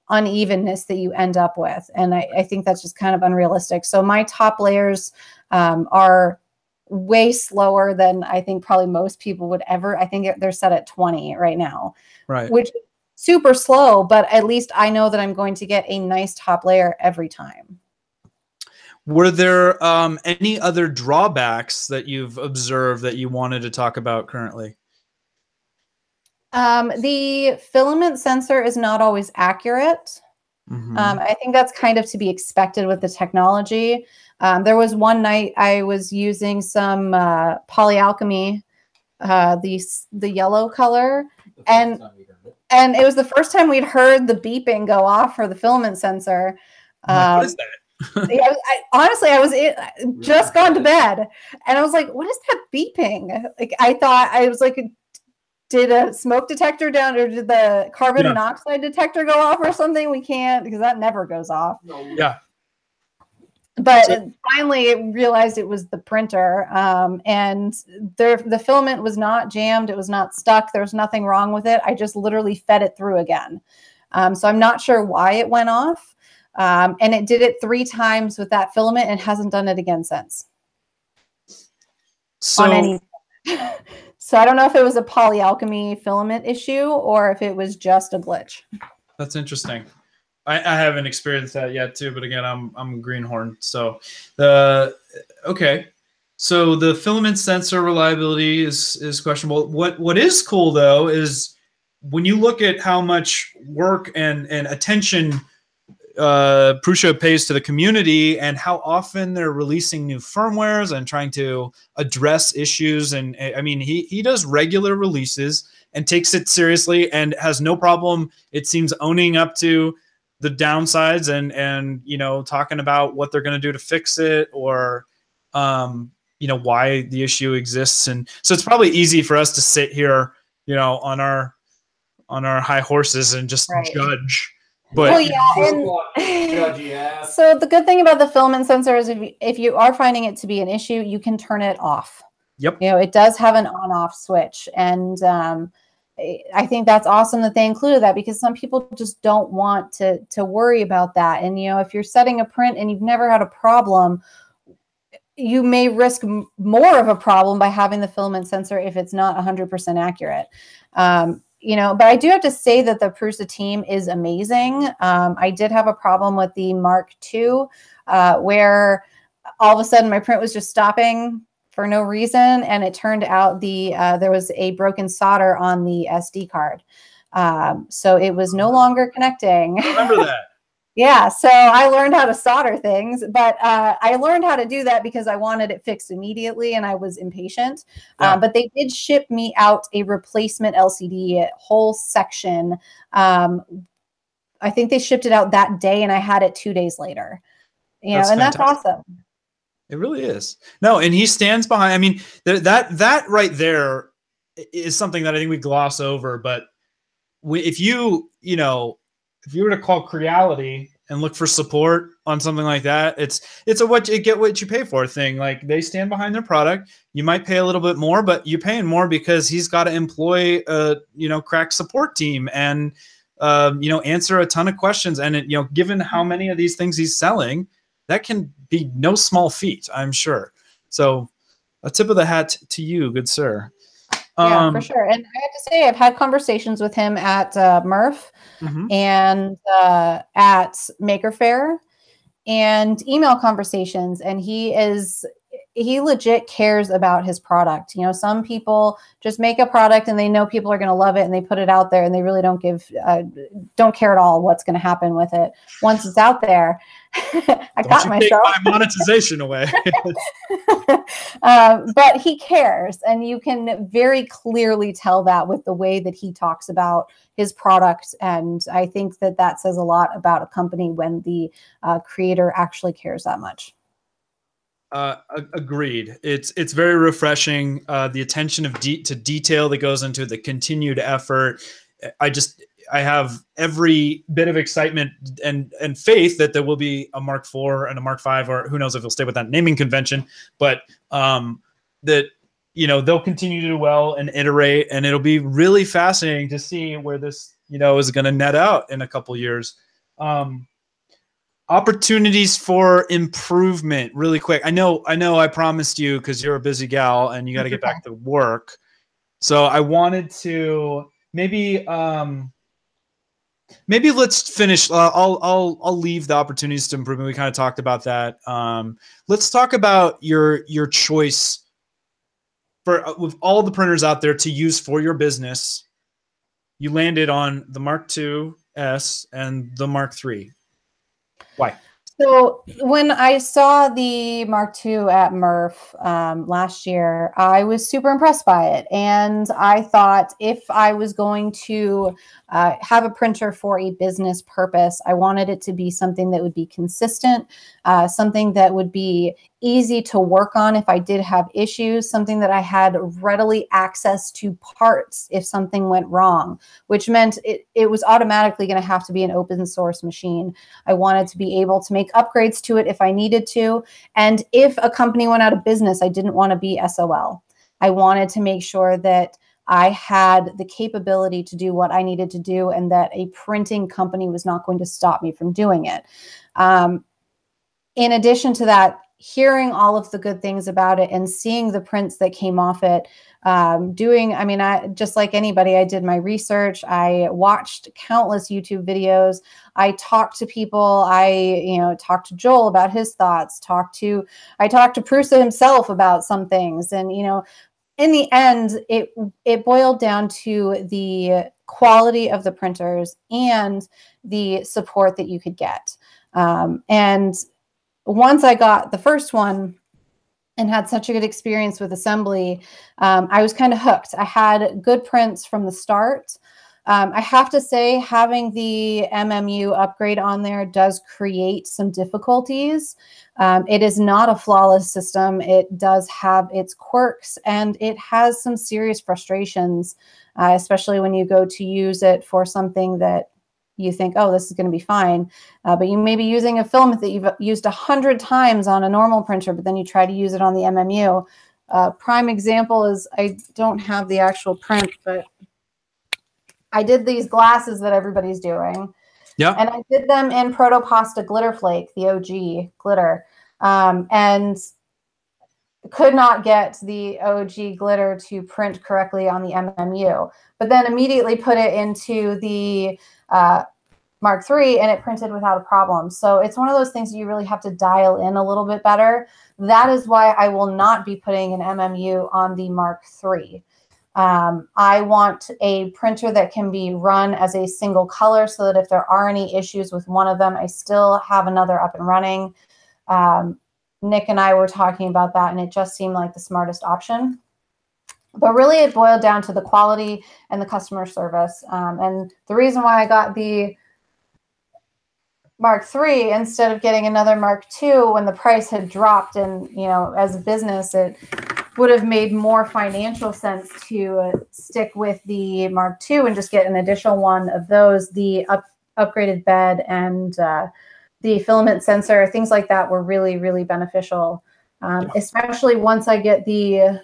unevenness that you end up with. And I think that's just kind of unrealistic. So my top layers are way slower than I think probably most people would ever. I think they're set at 20 right now, right? Which is super slow, but at least I know that I'm going to get a nice top layer every time. Were there any other drawbacks that you've observed that you wanted to talk about currently? The filament sensor is not always accurate. I think that's kind of to be expected with the technology. There was one night I was using some polyalchemy, the yellow color, and it was the first time we'd heard the beeping go off for the filament sensor. What is that? Yeah, honestly, I was just gone to bed, and I was like, "What is that beeping?" Like, I thought I was like, "Did a smoke detector down, or did the carbon monoxide detector go off, or something?" We can't, because that never goes off. Yeah. But finally, it realized it was the printer, and the filament was not jammed. It was not stuck. There was nothing wrong with it. I just literally fed it through again. So I'm not sure why it went off. And it did it 3 times with that filament and hasn't done it again since. So, on any. So I don't know if it was a polyalchemy filament issue or if it was just a glitch. That's interesting. I haven't experienced that yet too, but again, I'm a greenhorn. So okay. So the filament sensor reliability is questionable. What is cool though is when you look at how much work and attention Prusa pays to the community and how often they're releasing new firmwares and trying to address issues. And I mean, he does regular releases and takes it seriously and has no problem, it seems, owning up to the downsides and you know, talking about what they're going to do to fix it, or you know, why the issue exists. And so it's probably easy for us to sit here, you know, on our high horses and just judge. But well, yeah, so the good thing about the filament sensor is if you are finding it to be an issue, you can turn it off. Yep. You know, it does have an on-off switch, and I think that's awesome that they included that, because some people just don't want to worry about that. And, you know, if you're setting a print and you've never had a problem, you may risk more of a problem by having the filament sensor if it's not 100% accurate. You know, but I do have to say that the Prusa team is amazing. I did have a problem with the Mark II where all of a sudden my print was just stopping for no reason, and it turned out there was a broken solder on the SD card, so it was no longer connecting. I remember that. Yeah, so I learned how to solder things, but I learned how to do that because I wanted it fixed immediately and I was impatient. Yeah. But they did ship me out a replacement LCD whole section. I think they shipped it out that day, and I had it 2 days later. You know, and fantastic. That's awesome. It really is. No, and he stands behind. I mean, that right there is something that I think we gloss over. But if you were to call Creality and look for support on something like that, it's a get what you pay for thing. Like, they stand behind their product. You might pay a little bit more, but you're paying more because he's got to employ a crack support team and answer a ton of questions. And given how many of these things he's selling, that can be no small feat, I'm sure. So a tip of the hat to you, good sir. Yeah, for sure. And I have to say, I've had conversations with him at Murph and at Maker Faire, and email conversations. And he legit cares about his product. You know, some people just make a product and they know people are going to love it and they put it out there and they really don't care at all what's going to happen with it once it's out there. I got myself. Take my monetization away. But he cares, and you can very clearly tell that with the way that he talks about his product. And I think that says a lot about a company when the creator actually cares that much. Agreed. It's very refreshing. The attention to detail that goes into the continued effort. I have every bit of excitement and faith that there will be a Mark IV and a Mark V, or who knows if he'll stay with that naming convention, but that they'll continue to do well and iterate, and it'll be really fascinating to see where this is going to net out in a couple years. Opportunities for improvement, really quick. I know I promised you, because you're a busy gal and you got to get back to work. So I wanted to maybe let's finish. I'll leave the opportunities to improvement. We kind of talked about that. Let's talk about your choice with all the printers out there to use for your business. You landed on the Mark II S and the Mark III. Why? So when I saw the Mark II at MRF last year, I was super impressed by it. And I thought if I was going to have a printer for a business purpose, I wanted it to be something that would be consistent, something that would be easy to work on if I did have issues, something that I had readily access to parts if something went wrong, which meant it was automatically going to have to be an open source machine. I wanted to be able to make upgrades to it if I needed to. And if a company went out of business, I didn't want to be SOL. I wanted to make sure that I had the capability to do what I needed to do and that a printing company was not going to stop me from doing it. In addition to that, hearing all of the good things about it and seeing the prints that came off it, I just like anybody, I did my research. I watched countless YouTube videos. I talked to people. I talked to Joel about his thoughts. I talked to Prusa himself about some things. And, in the end, it boiled down to the quality of the printers and the support that you could get. And once I got the first one and had such a good experience with assembly, I was kind of hooked. I had good prints from the start. I have to say, having the MMU upgrade on there does create some difficulties. It is not a flawless system. It does have its quirks, and it has some serious frustrations, especially when you go to use it for something that you think, oh, this is going to be fine. But you may be using a filament that you've used 100 times on a normal printer, but then you try to use it on the MMU. Prime example is, I don't have the actual print, but I did these glasses that everybody's doing. Yeah. And I did them in Protopasta Glitter Flake, the OG glitter. And could not get the OG glitter to print correctly on the MMU, but then immediately put it into the Mark III and it printed without a problem. So it's one of those things you really have to dial in a little bit better. That is why I will not be putting an MMU on the Mark III. I want a printer that can be run as a single color so that if there are any issues with one of them, I still have another up and running. Nick and I were talking about that, and it just seemed like the smartest option. But really, it boiled down to the quality and the customer service. And the reason why I got the Mark III instead of getting another Mark II when the price had dropped, and as a business, it would have made more financial sense to stick with the Mark II and just get an additional one of those. The upgraded bed and the filament sensor, things like that were really, really beneficial, especially once I get the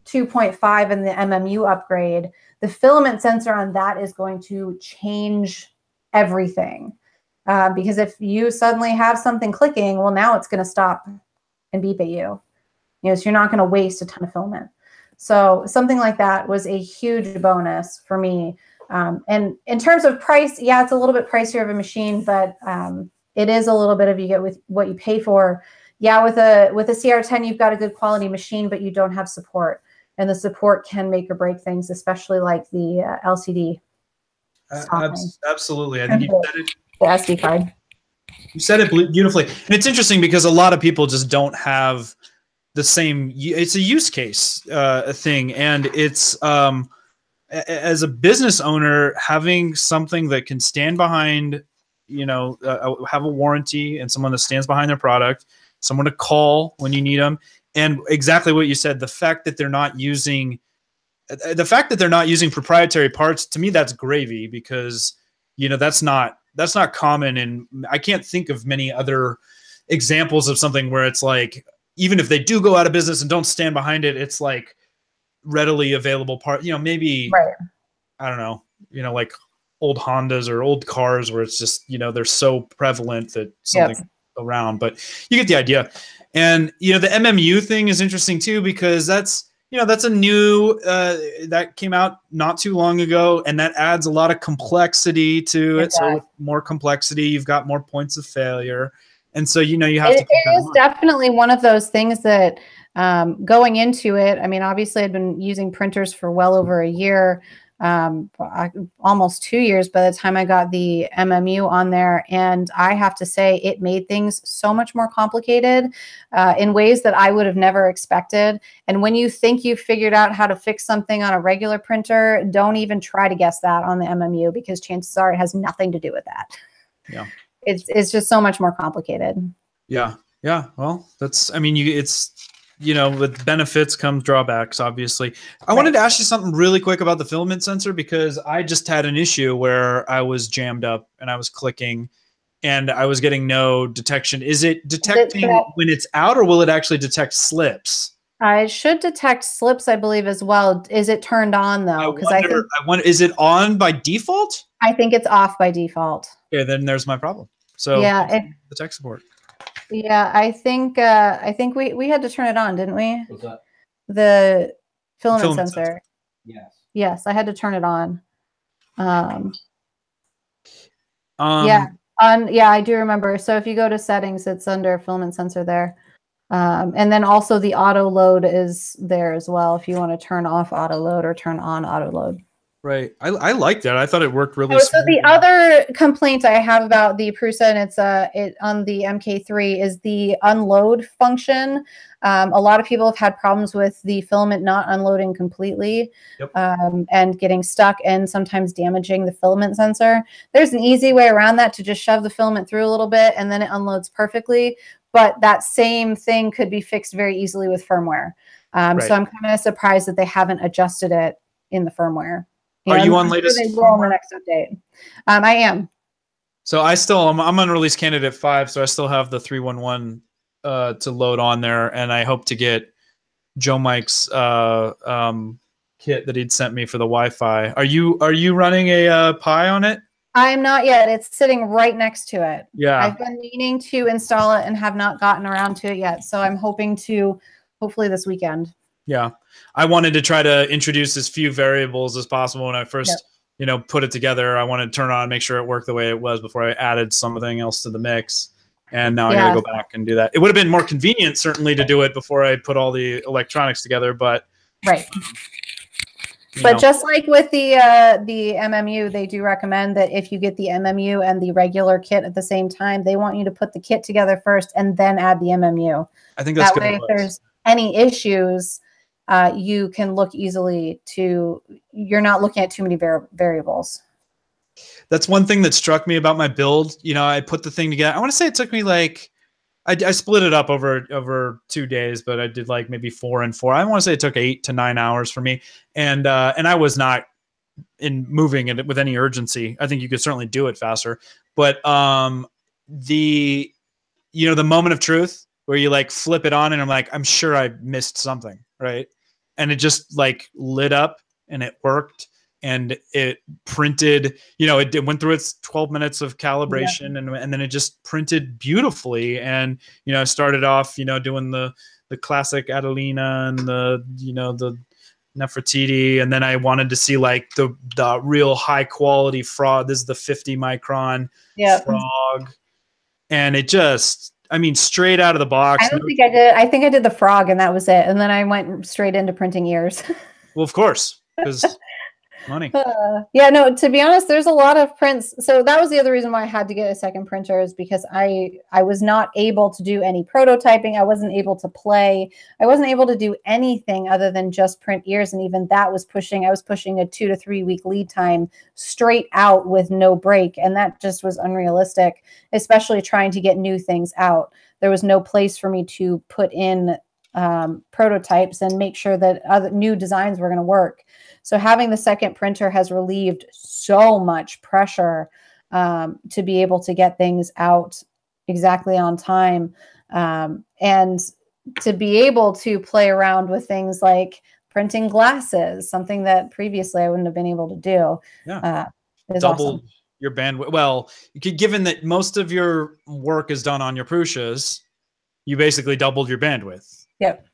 2.5 and the MMU upgrade. The filament sensor on that is going to change everything, because if you suddenly have something clicking, well, now it's going to stop and beep at you. So you're not going to waste a ton of filament. So something like that was a huge bonus for me. And in terms of price, yeah, it's a little bit pricier of a machine, but it is a little bit of you get with what you pay for. Yeah, with a CR10, you've got a good quality machine, but you don't have support. And the support can make or break things, especially like the LCD. Absolutely. I think you said it. The SD card. You said it beautifully. And it's interesting because a lot of people just don't have the same. It's a use case thing. And it's as a business owner, having something that can stand behind, have a warranty and someone that stands behind their product, someone to call when you need them. And exactly what you said, the fact that they're not using proprietary parts, to me, that's gravy, because, that's not common. And I can't think of many other examples of something where it's like, even if they do go out of business and don't stand behind it, it's like readily available part, maybe, right. I don't know, like old Hondas or old cars where it's just, they're so prevalent that something's around, but you get the idea. And, the MMU thing is interesting too, because that's a new, that came out not too long ago, and that adds a lot of complexity to it. So with more complexity, you've got more points of failure. And so, you have to. It is definitely one of those things that going into it, I mean, obviously I've been using printers for well over a year. almost 2 years by the time I got the MMU on there. And I have to say it made things so much more complicated in ways that I would have never expected. And when you think you've figured out how to fix something on a regular printer, don't even try to guess that on the MMU, because chances are it has nothing to do with that. Yeah. It's just so much more complicated. Yeah. Yeah. Well, that's, I mean, with benefits comes drawbacks, obviously. I wanted to ask you something really quick about the filament sensor, because I just had an issue where I was jammed up and I was clicking and I was getting no detection. Is it detecting when it's out, or will it actually detect slips? It should detect slips, I believe, as well. Is it turned on though? Because I wonder, is it on by default? I think it's off by default. Okay, then there's my problem. So yeah, the tech support. Yeah, I think we had to turn it on, didn't we? What's that? The filament sensor. Yes. Yes, I had to turn it on. Yeah, I do remember. So if you go to settings, it's under filament sensor there. And then also the auto load is there as well if you want to turn off auto load or turn on auto load. Right. I like that. I thought it worked really So the other complaint I have about the Prusa, and it's on the MK3, is the unload function. A lot of people have had problems with the filament not unloading completely. Yep. And getting stuck and sometimes damaging the filament sensor. There's an easy way around that, to just shove the filament through a little bit and then it unloads perfectly. But that same thing could be fixed very easily with firmware. Right. So I'm kind of surprised that they haven't adjusted it in the firmware. Are you on latest? They will on the next update. I am. So I'm on release candidate 5, so I still have the 3.11 to load on there, and I hope to get Joe Mike's kit that he'd sent me for the Wi-Fi. Are you running a Pi on it? I'm not yet. It's sitting right next to it. Yeah. I've been meaning to install it and have not gotten around to it yet. So I'm hoping to, hopefully this weekend. Yeah. I wanted to try to introduce as few variables as possible when I first, put it together. I wanted to turn it on, make sure it worked the way it was before I added something else to the mix. And now I got to go back and do that. It would have been more convenient, certainly, to do it before I put all the electronics together, but right. But just like with the MMU, they do recommend that if you get the MMU and the regular kit at the same time, they want you to put the kit together first and then add the MMU. I think that's good. That way, if there's any issues, you can look easily to, you're not looking at too many variables. That's one thing that struck me about my build. I put the thing together. I want to say it took me I split it up over 2 days, but I did maybe 4 and 4. I want to say it took 8 to 9 hours for me. And I was not moving it with any urgency. I think you could certainly do it faster, but the moment of truth where you flip it on and I'm sure I missed something. Right. And it just lit up and it worked. And it printed, it went through its 12 minutes of calibration, and then it just printed beautifully. And, I started off, doing the classic Adelina and the Nefertiti. And then I wanted to see the real high quality frog. This is the 50 micron frog. And it just, straight out of the box. I don't think I did. I think I did the frog and that was it. And then I went straight into printing ears. Well, of course, because money. No, to be honest, there's a lot of prints. So that was the other reason why I had to get a second printer, is because I was not able to do any prototyping. I wasn't able to play. I wasn't able to do anything other than just print ears. And even that was I was pushing a 2 to 3 week lead time straight out with no break. And that just was unrealistic, especially trying to get new things out. There was no place for me to put in prototypes and make sure that other new designs were going to work. So having the second printer has relieved so much pressure to be able to get things out exactly on time, and to be able to play around with things like printing glasses, something that previously I wouldn't have been able to do. Is doubled awesome. Your bandwidth. Well, given that most of your work is done on your Prusas, you basically doubled your bandwidth. Yep.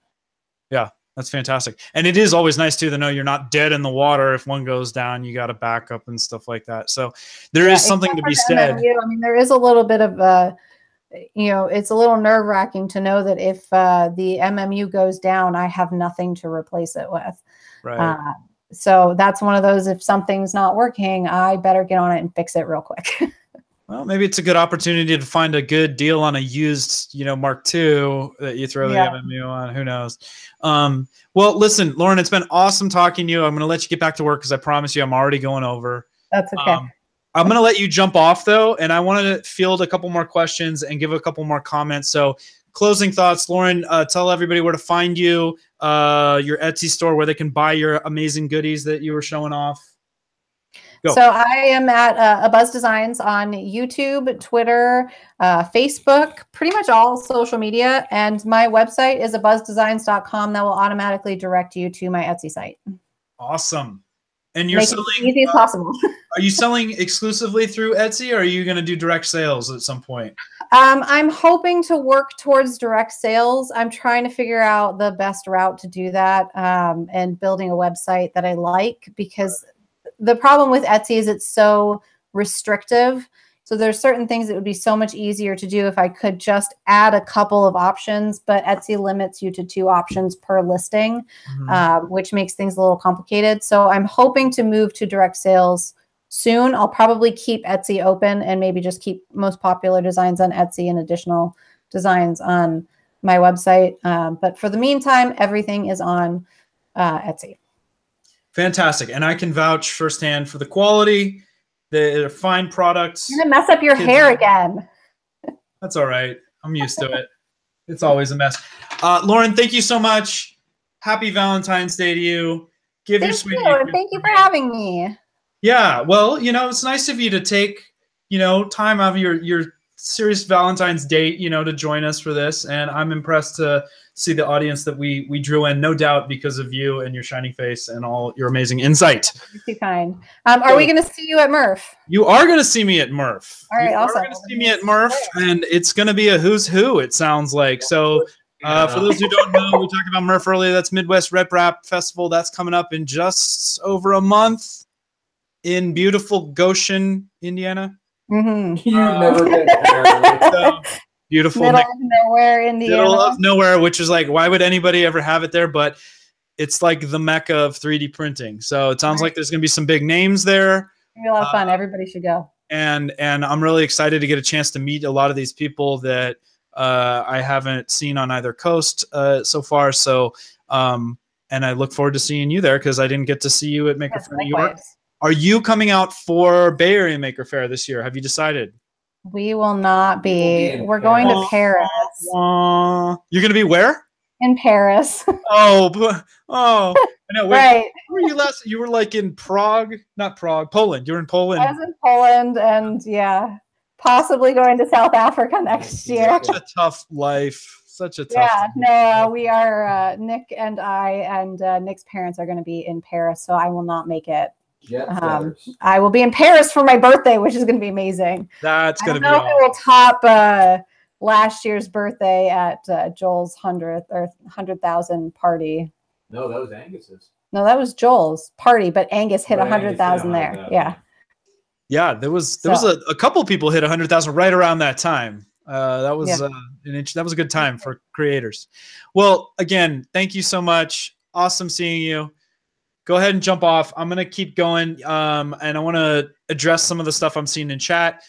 Yeah. That's fantastic. And it is always nice too to know you're not dead in the water. If one goes down, you got a backup and stuff like that. So there is something to be said. There is a little bit of, it's a little nerve wracking to know that if the MMU goes down, I have nothing to replace it with. Right. So that's one of those, if something's not working, I better get on it and fix it real quick. Well, maybe it's a good opportunity to find a good deal on a used, Mark II that you throw the MMU on. Who knows? Well, listen, Lauren, it's been awesome talking to you. I'm going to let you get back to work because I promise you I'm already going over. That's okay. I'm going to let you jump off, though, and I wanted to field a couple more questions and give a couple more comments. So closing thoughts, Lauren, tell everybody where to find you, your Etsy store, where they can buy your amazing goodies that you were showing off. Go. So I am at AbuzzDesigns on YouTube, Twitter, Facebook, pretty much all social media. And my website is AbuzzDesigns.com. That will automatically direct you to my Etsy site. Awesome. And you're selling it as easy as possible. Are you selling exclusively through Etsy, or are you going to do direct sales at some point? I'm hoping to work towards direct sales. I'm trying to figure out the best route to do that, and building a website that I like, because the problem with Etsy is it's so restrictive. So there's certain things that would be so much easier to do if I could just add a couple of options, but Etsy limits you to 2 options per listing, which makes things a little complicated. So I'm hoping to move to direct sales soon. I'll probably keep Etsy open and maybe just keep most popular designs on Etsy and additional designs on my website. But for the meantime, everything is on Etsy. Fantastic. And I can vouch firsthand for the quality. They're fine products. You're going to mess up your hair again. That's all right. I'm used to it. It's always a mess. Lauren, thank you so much. Happy Valentine's Day to you. Give your sweetie. And thank you for having me. Yeah. Well, it's nice of you to take, time out of your serious Valentine's date, to join us for this. And I'm impressed to see the audience that we drew in, no doubt, because of you and your shining face and all your amazing insight. You're too kind. Are we going to see you at Murph? You are going to see me at Murph. All right, you awesome. are going to see me at Murph, and it's going to be a who's who, it sounds like. So for those who don't know, we talked about Murph earlier. That's Midwest RepRap Festival. That's coming up in just over a month in beautiful Goshen, Indiana. Mm-hmm. You never get there. Beautiful. Middle of nowhere, Indiana. Middle of nowhere, which is like, why would anybody ever have it there? But it's like the mecca of 3D printing. So it sounds like there's going to be some big names there. It'll be a lot of fun. Everybody should go. And I'm really excited to get a chance to meet a lot of these people that I haven't seen on either coast so far. So, and I look forward to seeing you there, because I didn't get to see you at Maker Faire New York. Are you coming out for Bay Area Maker Faire this year? Have you decided? We will not be. We're going to Paris. You're going to be where? In Paris. I know. Wait, right. Where were you last? You were like in Prague, not Prague, Poland. You're in Poland. I was in Poland, and possibly going to South Africa next year. Such a tough life. Such a tough. Yeah, no, we are. Nick and I and Nick's parents are going to be in Paris, so I will not make it. I will be in Paris for my birthday, which is going to be amazing. That's going to be. I don't know if it will top last year's birthday at Joel's 100th or 100,000 party. No, that was Angus's. No, that was Joel's party, but Angus hit 100,000 there. Yeah, there was a couple people hit 100,000 right around that time. That was that was a good time for creators. Well, again, thank you so much. Awesome seeing you. Go ahead and jump off. I'm going to keep going, and I want to address some of the stuff I'm seeing in chat.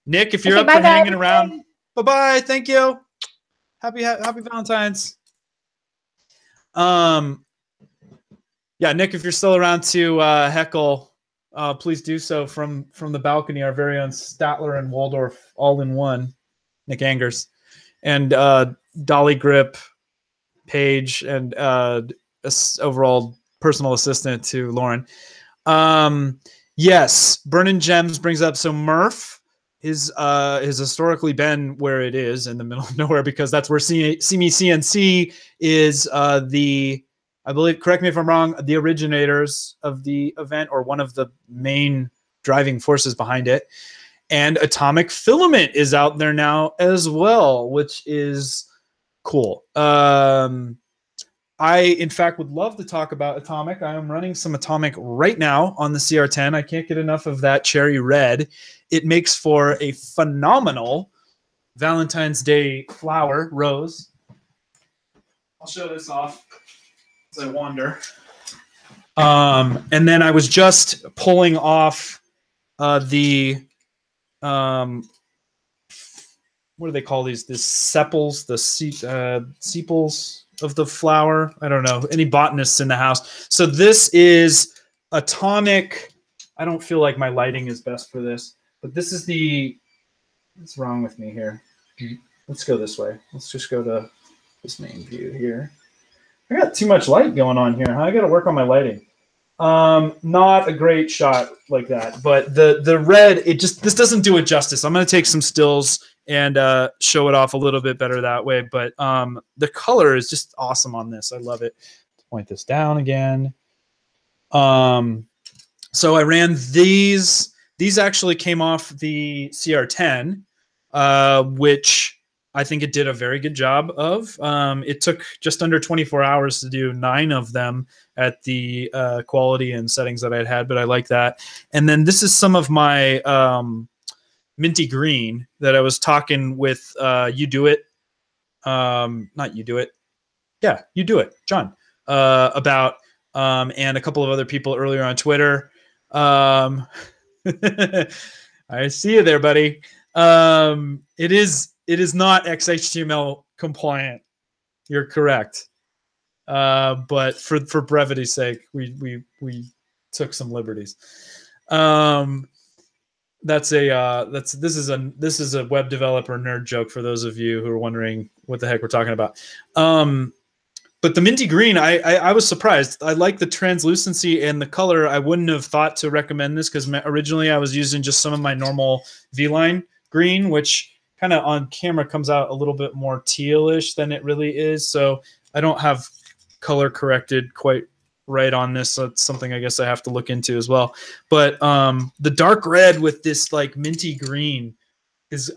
Nick, if you're up for hanging around, bye-bye. Thank you. Happy Valentine's. Yeah, Nick, if you're still around to heckle, please do so from the balcony. Our very own Statler and Waldorf all in one, Nick Angers, and Dolly Grip, Paige, and overall personal assistant to Lauren. Yes, Burnin' Gems brings up, so Murph has historically been where it is, in the middle of nowhere, because that's where See Me CNC is I believe, correct me if I'm wrong, the originators of the event, or one of the main driving forces behind it. And Atomic Filament is out there now as well, which is cool. I, in fact, would love to talk about Atomic. I am running some Atomic right now on the CR10. I can't get enough of that cherry red. It makes for a phenomenal Valentine's Day flower, rose. I'll show this off as I wander. And then I was just pulling off the what do they call these? The sepals, the sepals of the flower. I don't know. Any botanists in the house? So this is atomic. I don't feel like my lighting is best for this, but this is the. What's wrong with me here? Let's go this way. Let's just go to this main view here. I got too much light going on here. Huh? I got to work on my lighting. Not a great shot like that, but the red, this doesn't do it justice. I'm going to take some stills and show it off a little bit better that way. But the color is just awesome on this. I love it. Let's point this down again. So I ran these. These actually came off the CR10, which I think it did a very good job of. It took just under 24 hours to do 9 of them at the quality and settings that I'd had, but I like that. And then this is some of my minty green that I was talking with You Do It, not You Do It, yeah, You Do It, John, about, and a couple of other people earlier on Twitter. I see you there, buddy. It is not XHTML compliant. You're correct. But for brevity's sake, we took some liberties. This is a web developer nerd joke for those of you who are wondering what the heck we're talking about. But the minty green, I was surprised. I like the translucency and the color. I wouldn't have thought to recommend this because originally I was using just some of my normal V-line green, which kind of on camera comes out a little bit more tealish than it really is. So I don't have color corrected quite right on this. So it's something I guess I have to look into as well. But the dark red with this like minty green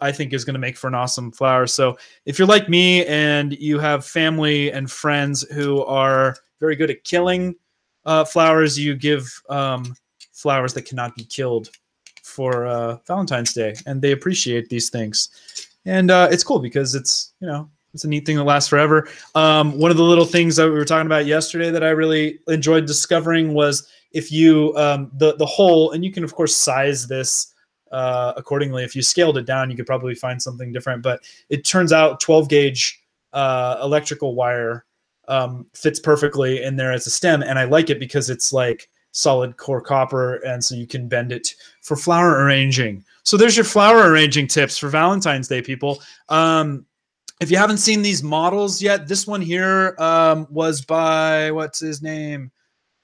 I think is going to make for an awesome flower. So if you're like me and you have family and friends who are very good at killing flowers, you give flowers that cannot be killed for Valentine's Day, and they appreciate these things. And it's cool because it's, you know, it's a neat thing that lasts forever. One of the little things that we were talking about yesterday that I really enjoyed discovering was if you, the hole, and you can of course size this accordingly. If you scaled it down, you could probably find something different, but it turns out 12 gauge electrical wire fits perfectly in there as a stem. And I like it because it's like solid core copper. And so you can bend it for flower arranging. So there's your flower arranging tips for Valentine's Day, people. If you haven't seen these models yet, this one here was by, what's his name?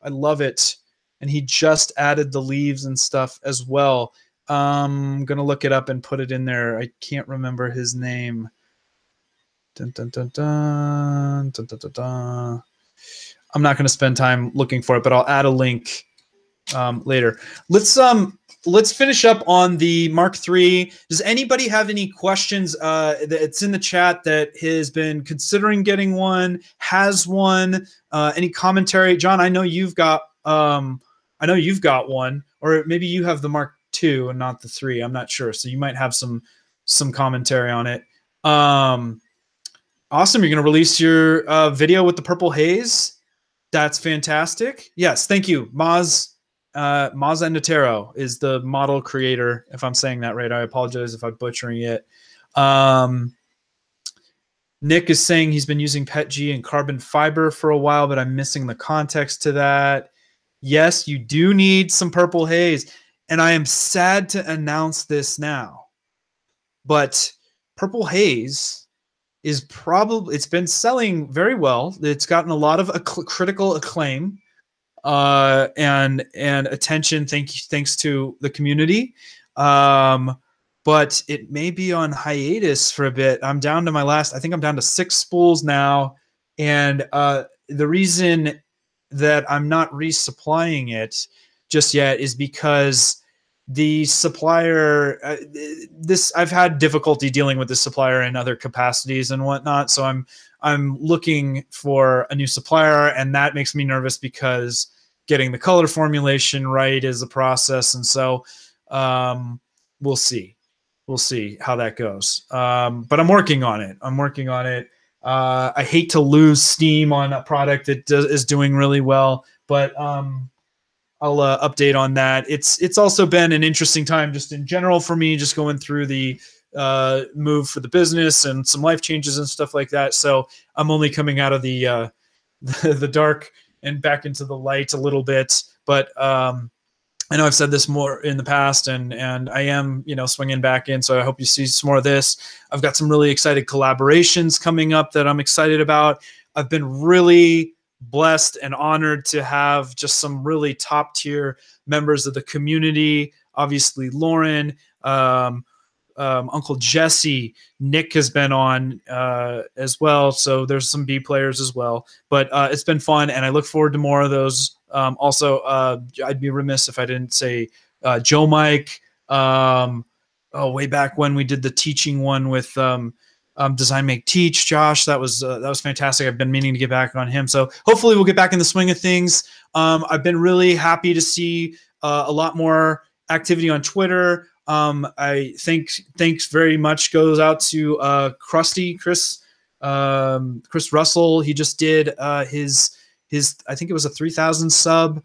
I love it. And he just added the leaves and stuff as well. I'm going to look it up and put it in there. I can't remember his name. Dun, dun, dun, dun, dun, dun, dun, dun. I'm not going to spend time looking for it, but I'll add a link later. Let's finish up on the Mark III. Does anybody have any questions? It's in the chat that has been considering getting one, has one. Any commentary, John? I know you've got one, or maybe you have the Mark II and not the 3. I'm not sure, so you might have some commentary on it. Awesome! You're going to release your video with the purple haze. That's fantastic. Yes, thank you, Maz. Maza Natero is the model creator. If I'm saying that right, I apologize if I'm butchering it. Nick is saying he's been using PETG and carbon fiber for a while, but I'm missing the context to that. Yes, you do need some purple haze. And I am sad to announce this now, but purple haze is probably, it's been selling very well. It's gotten a lot of critical acclaim. And attention, thanks to the community. But it may be on hiatus for a bit. I'm down to I think I'm down to 6 spools now. And the reason that I'm not resupplying it just yet is because the supplier, I've had difficulty dealing with the supplier in other capacities and whatnot. So I'm looking for a new supplier, and that makes me nervous because getting the color formulation right is a process. And so we'll see how that goes. But I'm working on it. I hate to lose steam on a product that is doing really well, but I'll update on that. It's also been an interesting time just in general for me, just going through the move for the business and some life changes and stuff like that. So I'm only coming out of the the dark and back into the light a little bit. But I know I've said this more in the past, and I am, swinging back in. So I hope you see some more of this. I've got some really excited collaborations coming up that I'm excited about. I've been really blessed and honored to have just some really top tier members of the community. Obviously, Lauren, Uncle Jesse, Nick has been on as well. So there's some B players as well. But it's been fun, and I look forward to more of those. Also, I'd be remiss if I didn't say Joe Mike. Way back when we did the teaching one with Design Make Teach, Josh, that was fantastic. I've been meaning to get back on him. So hopefully we'll get back in the swing of things. I've been really happy to see a lot more activity on Twitter. I think thanks very much goes out to Chris Russell. He just did his I think it was a 3,000 sub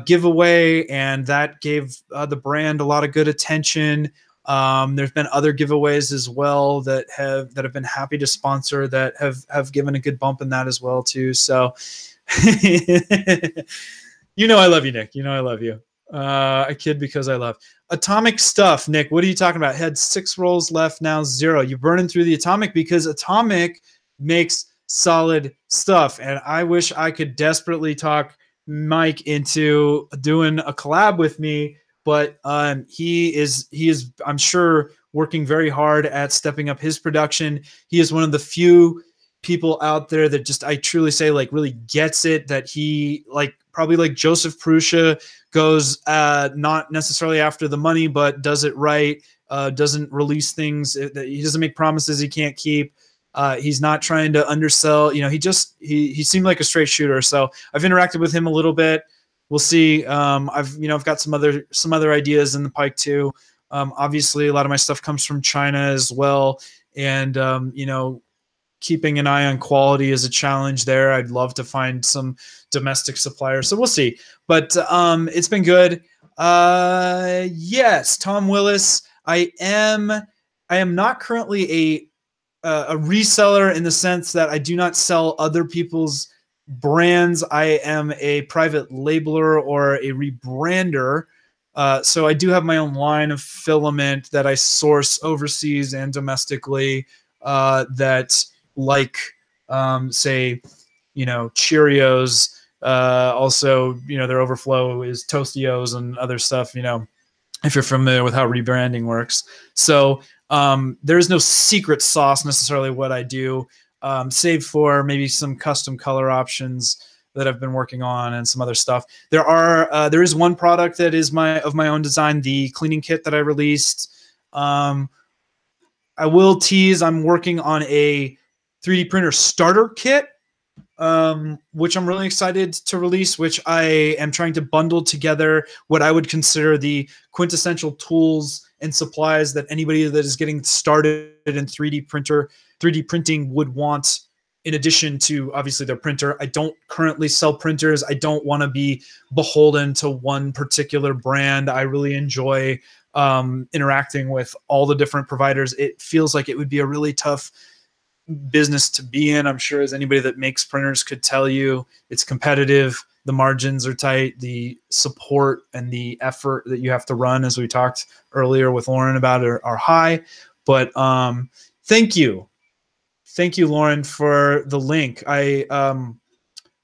giveaway, and that gave the brand a lot of good attention. There's been other giveaways as well that have been happy to sponsor, that have given a good bump in that as well too. So I love you, Nick. I love you. I kid because I love. Atomic stuff, Nick. What are you talking about? Had 6 rolls left, now 0. You're burning through the Atomic because Atomic makes solid stuff, and I wish I could desperately talk Mike into doing a collab with me, but he is I'm sure working very hard at stepping up his production. He is one of the few people out there that just, I truly say, like, really gets it, that he, like, probably like Joseph Prusa, goes not necessarily after the money, but does it right, doesn't release things, he doesn't make promises he can't keep. He's not trying to undersell. He seemed like a straight shooter. So I've interacted with him a little bit. We'll see. I've got some other ideas in the pike too. Obviously, a lot of my stuff comes from China as well, and keeping an eye on quality is a challenge there. I'd love to find some domestic suppliers. So we'll see. But it's been good. Yes, Tom Willis. I am not currently a reseller in the sense that I do not sell other people's brands. I am a private labeler or a rebrander. So I do have my own line of filament that I source overseas and domestically, that, like, say, Cheerios. Also, their overflow is Tostios and other stuff, if you're familiar with how rebranding works. So there is no secret sauce necessarily what I do, save for maybe some custom color options that I've been working on and some other stuff. There is one product that is of my own design, the cleaning kit that I released. I will tease, I'm working on a 3D printer starter kit, which I'm really excited to release, which I am trying to bundle together what I would consider the quintessential tools and supplies that anybody that is getting started in 3D printing would want, in addition to obviously their printer. I don't currently sell printers. I don't want to be beholden to one particular brand. I really enjoy interacting with all the different providers. It feels like it would be a really tough business to be in. I'm sure, as anybody that makes printers could tell you, it's competitive. The margins are tight. The support and the effort that you have to run, as we talked earlier with Lauren about, are high. But thank you, Lauren, for the link. I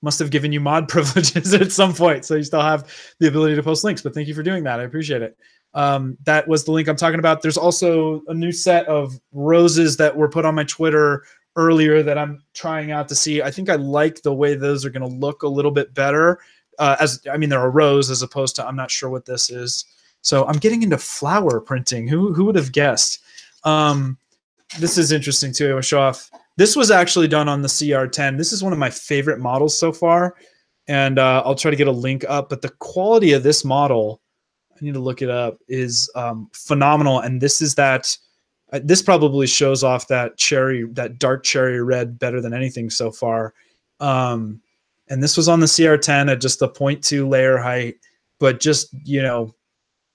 must have given you mod privileges at some point, so you still have the ability to post links. But thank you for doing that. I appreciate it. That was the link I'm talking about. There's also a new set of roses that were put on my Twitter earlier that I'm trying out to see. I think I like the way those are going to look a little bit better. They're a rose as opposed to, I'm not sure what this is. So I'm getting into flower printing. Who would have guessed? This is interesting too. I'll show off. This was actually done on the CR10. This is one of my favorite models so far. And I'll try to get a link up, but the quality of this model, I need to look it up, is phenomenal. And this is that, this probably shows off that dark cherry red better than anything so far. and this was on the CR10 at just a 0.2 layer height, but just, you know,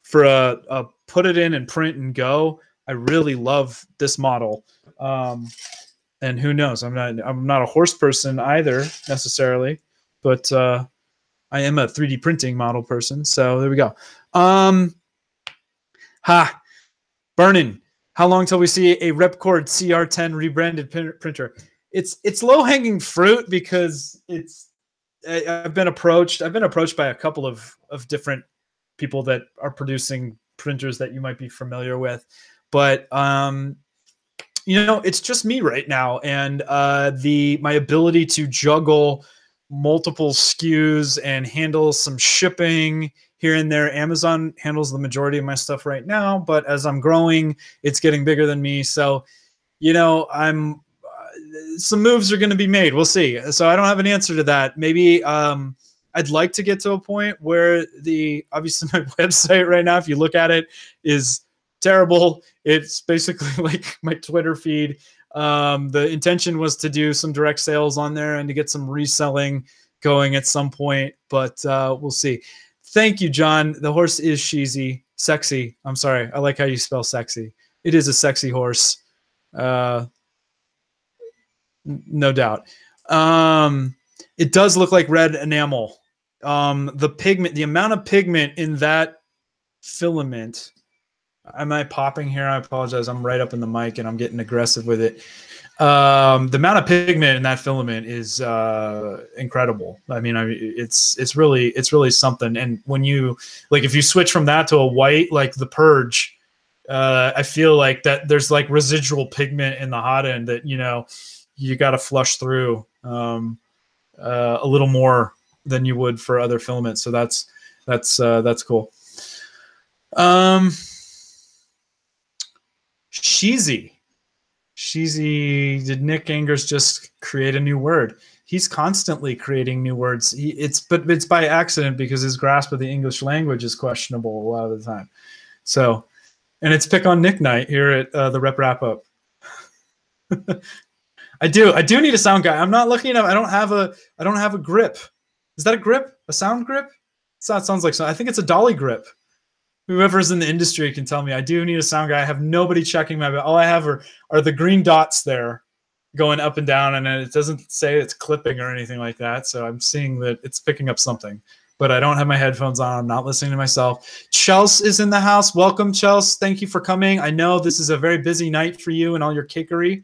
for a put it in and print and go, I really love this model. And who knows? I'm not a horse person either necessarily, but I am a 3D printing model person. So there we go. Burnin'. How long till we see a Repcord CR10 rebranded printer? It's low hanging fruit because I've been approached by a couple of different people that are producing printers that you might be familiar with, but you know, it's just me right now, and my ability to juggle multiple SKUs and handle some shipping here and there. Amazon handles the majority of my stuff right now, but as I'm growing, it's getting bigger than me. So, you know, some moves are going to be made. We'll see. So I don't have an answer to that. Maybe I'd like to get to a point where obviously my website right now, if you look at it, is terrible. It's basically like my Twitter feed. The intention was to do some direct sales on there and to get some reselling going at some point, but we'll see. Thank you, John. The horse is sexy. I'm sorry. I like how you spell sexy. It is a sexy horse. No doubt. It does look like red enamel. The amount of pigment in that filament. Am I popping here? I apologize. I'm right up in the mic and I'm getting aggressive with it. The amount of pigment in that filament is incredible. I mean, it's really something. And when if you switch from that to a white, like the Purge, I feel like that there's like residual pigment in the hot end that, you know, you got to flush through a little more than you would for other filaments. So that's cool. Sheezy, did Nick Angers just create a new word? He's constantly creating new words. But it's by accident because his grasp of the English language is questionable a lot of the time. So, and it's pick on Nick night here at the RepRapUp. I do need a sound guy. I'm not lucky enough. I don't have a grip. Is that a grip? A sound grip? It sounds like something. I think it's a dolly grip. Whoever's in the industry can tell me. I do need a sound guy. I have nobody checking my belt. All I have are the green dots there going up and down, and it doesn't say it's clipping or anything like that. So I'm seeing that it's picking up something. But I don't have my headphones on. I'm not listening to myself. Chels is in the house. Welcome, Chels. Thank you for coming. I know this is a very busy night for you and all your kickery.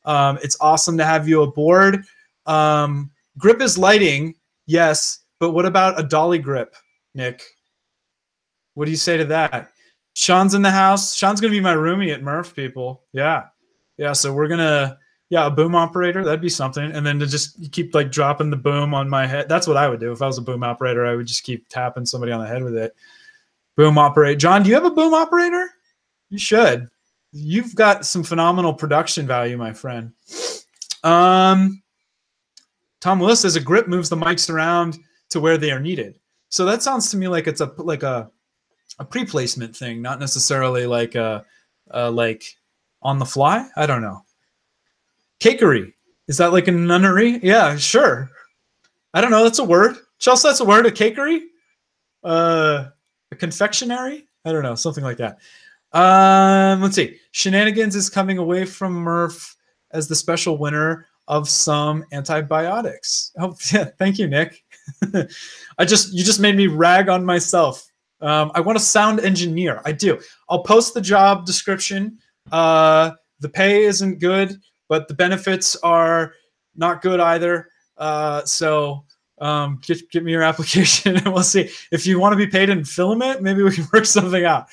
It's awesome to have you aboard. Grip is lighting, yes, but what about a dolly grip, Nick? What do you say to that? Sean's in the house. Sean's going to be my roomie at Murph, people. Yeah. So we're going to, a boom operator. That'd be something. And then to just keep like dropping the boom on my head. That's what I would do. If I was a boom operator, I would just keep tapping somebody on the head with it. Boom operator. John, do you have a boom operator? You should. You've got some phenomenal production value, my friend. Tom Willis says a grip moves the mics around to where they are needed. So that sounds to me like it's a pre-placement thing, not necessarily like like on the fly. I don't know. Cakery, is that like a nunnery? Yeah, sure. I don't know. That's a word. Chelsea, that's a word. A cakery, a confectionery. I don't know, something like that. Let's see. Shenanigans is coming away from Murph as the special winner of some antibiotics. Oh, yeah. Thank you, Nick. You just made me rag on myself. I want a sound engineer. I do. I'll post the job description. The pay isn't good, but the benefits are not good either. So get me your application and we'll see. If you want to be paid in filament, maybe we can work something out.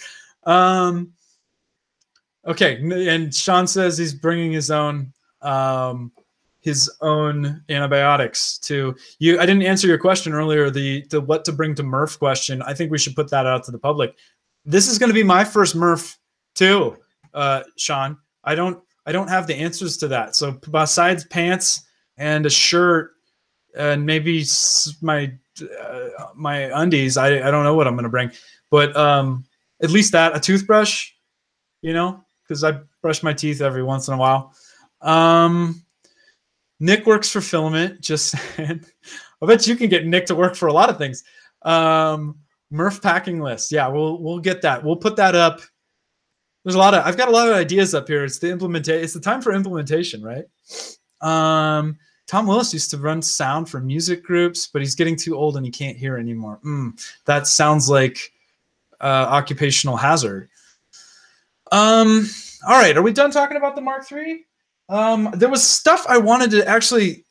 Okay. And Sean says he's bringing his own antibiotics to you. I didn't answer your question earlier, the what to bring to Murph question. I think we should put that out to the public. This is going to be my first Murph too, Sean. I don't have the answers to that. So besides pants and a shirt and maybe my undies, I don't know what I'm going to bring, but at least that, a toothbrush, you know, because I brush my teeth every once in a while. Nick works for Filament, just saying. I bet you can get Nick to work for a lot of things. Murph packing list. Yeah, we'll get that. We'll put that up. I've got a lot of ideas up here. It's the time for implementation, right? Tom Willis used to run sound for music groups, but he's getting too old and he can't hear anymore. That sounds like occupational hazard. All right, are we done talking about the Mark III? There was stuff I wanted to actually,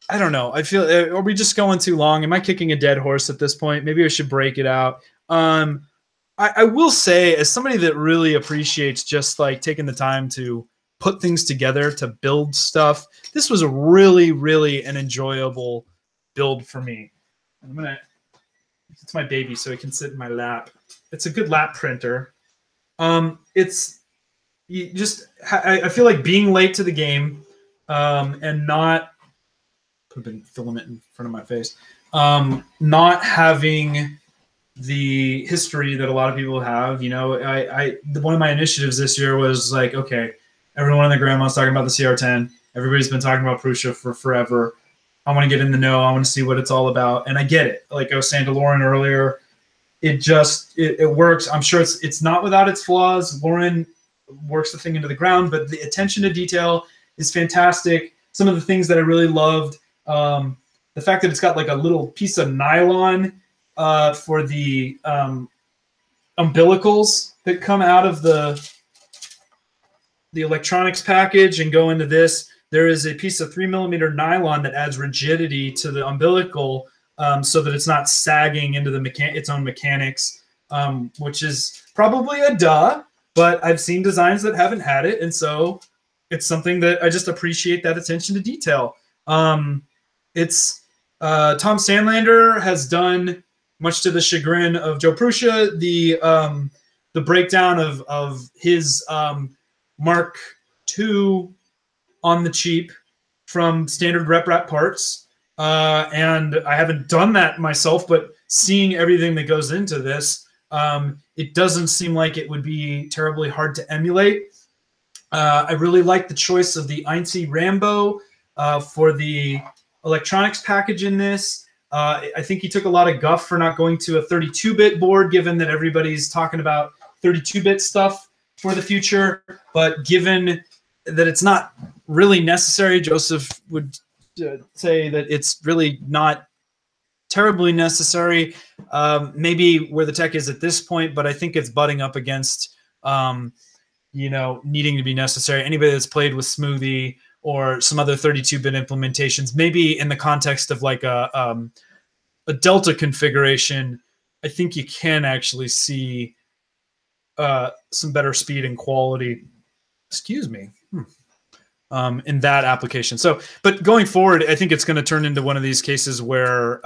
I don't know. I feel, are we just going too long? Am I kicking a dead horse at this point? Maybe I should break it out. I will say, as somebody that really appreciates just like taking the time to put things together, to build stuff, this was a really, really an enjoyable build for me. It's my baby, so it can sit in my lap. It's a good lap printer. I feel like being late to the game and not put a big filament in front of my face, not having the history that a lot of people have. You know, one of my initiatives this year was like, okay, everyone in the grandma's talking about the CR10. Everybody's been talking about Prusa for forever. I want to get in the know. I want to see what it's all about. And I get it. Like I was saying to Lauren earlier, it works. I'm sure it's not without its flaws. Lauren works the thing into the ground, but the attention to detail is fantastic. Some of the things that I really loved, the fact that it's got like a little piece of nylon for the umbilicals that come out of the electronics package and go into this. There is a piece of 3mm nylon that adds rigidity to the umbilical so that it's not sagging into its own mechanics, which is probably a duh, but I've seen designs that haven't had it, and so it's something that I just appreciate, that attention to detail. Tom Sandlander has done, much to the chagrin of Joe Prusa, the breakdown of his Mark II on the cheap from standard RepRap parts. And I haven't done that myself, but seeing everything that goes into this, it doesn't seem like it would be terribly hard to emulate. I really like the choice of the Einstein Rambo for the electronics package in this. I think he took a lot of guff for not going to a 32-bit board, given that everybody's talking about 32-bit stuff for the future. But given that it's not really necessary, Joseph would say that it's really not terribly necessary. Maybe where the tech is at this point, but I think it's butting up against, needing to be necessary. Anybody that's played with Smoothie or some other 32-bit implementations, maybe in the context of like a Delta configuration, I think you can actually see some better speed and quality. Excuse me. In that application. So, but going forward, I think it's going to turn into one of these cases where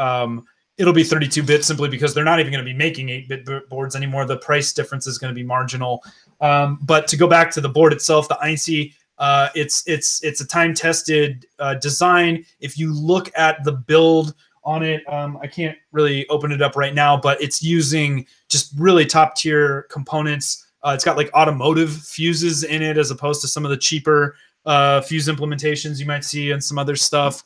it'll be 32-bit simply because they're not even going to be making 8-bit boards anymore. The price difference is going to be marginal. But to go back to the board itself, the Einstein, it's a time-tested design. If you look at the build on it, I can't really open it up right now, but it's using just really top-tier components. It's got like automotive fuses in it as opposed to some of the cheaper fuse implementations you might see and some other stuff.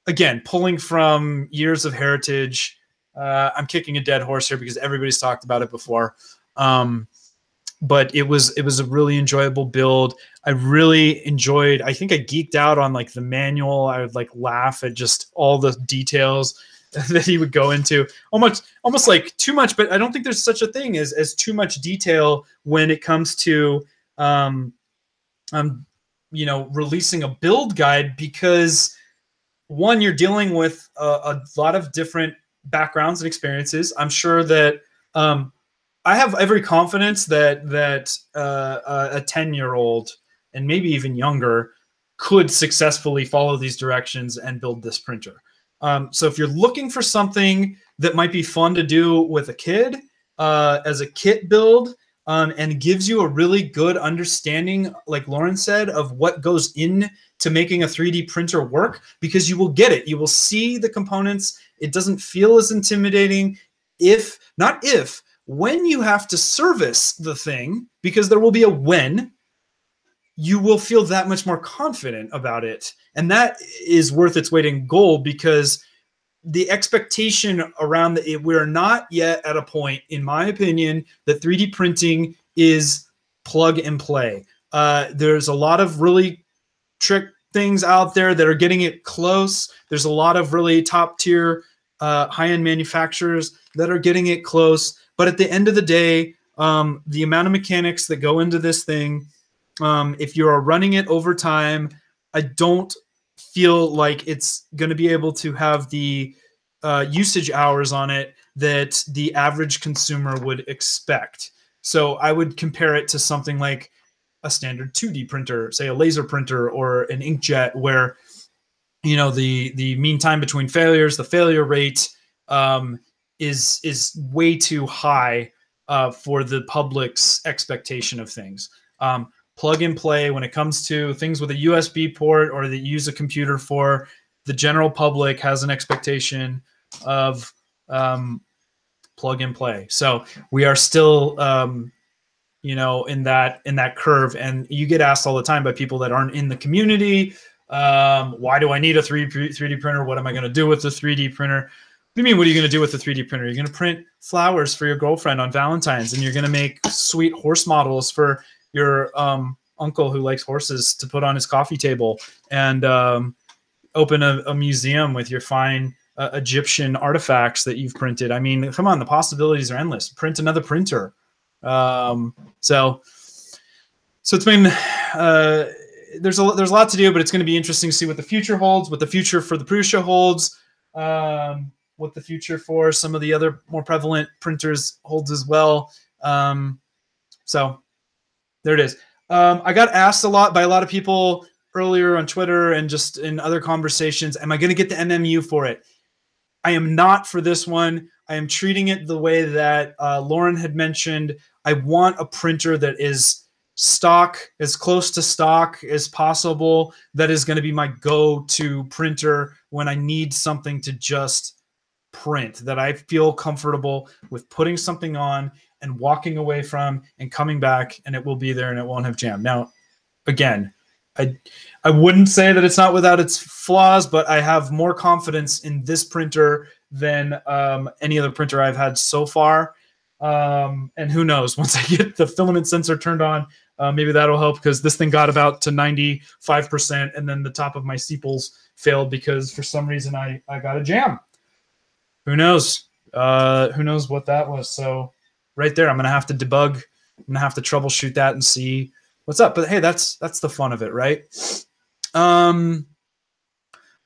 Again, pulling from years of heritage. I'm kicking a dead horse here because everybody's talked about it before. But it was a really enjoyable build. I really enjoyed, I think I geeked out on like the manual. I would like laugh at just all the details that he would go into. Almost like too much, but I don't think there's such a thing as too much detail when it comes to releasing a build guide, because one, you're dealing with a lot of different backgrounds and experiences. I'm sure that I have every confidence that a 10-year-old and maybe even younger could successfully follow these directions and build this printer. So if you're looking for something that might be fun to do with a kid as a kit build, and gives you a really good understanding, like Lauren said, of what goes into making a 3D printer work, because you will get it. You will see the components. It doesn't feel as intimidating when you have to service the thing, because there will be a when. you will feel that much more confident about it. And that is worth its weight in gold, because the expectation around we're not yet at a point, in my opinion, that 3D printing is plug and play. There's a lot of really trick things out there that are getting it close. There's a lot of really top tier high-end manufacturers that are getting it close. But at the end of the day, the amount of mechanics that go into this thing, if you are running it over time, I don't feel like it's going to be able to have the usage hours on it that the average consumer would expect. So I would compare it to something like a standard 2D printer, say a laser printer or an inkjet, where the mean time between failures, the failure rate, is way too high for the public's expectation of things. Plug and play, when it comes to things with a USB port or that you use a computer for, the general public has an expectation of plug and play. So we are still in that curve. And you get asked all the time by people that aren't in the community, why do I need a 3D printer? What am I going to do with the 3D printer? What do you mean, what are you going to do with the 3D printer? You're going to print flowers for your girlfriend on Valentine's, and you're going to make sweet horse models for your uncle who likes horses to put on his coffee table, and open a museum with your fine Egyptian artifacts that you've printed. I mean, come on, the possibilities are endless. Print another printer. So it's been there's a lot to do, but it's going to be interesting to see what the future holds, what the future for the Prusa holds, what the future for some of the other more prevalent printers holds as well. So there it is. I got asked a lot by a lot of people earlier on Twitter and just in other conversations, am I going to get the MMU for it? I am not for this one. I am treating it the way that Lauren had mentioned. I want a printer that is stock, as close to stock as possible. That is going to be my go-to printer when I need something to just print, that I feel comfortable with putting something on and walking away from and coming back, and it will be there and it won't have jam. Now, again, I wouldn't say that it's not without its flaws, but I have more confidence in this printer than any other printer I've had so far. And who knows, once I get the filament sensor turned on, maybe that'll help, because this thing got about to 95%, and then the top of my sepals failed because for some reason I got a jam. Who knows? Who knows what that was? So right there, I'm going to have to debug. I'm going to have to troubleshoot that and see what's up. But hey, that's the fun of it, right? Tom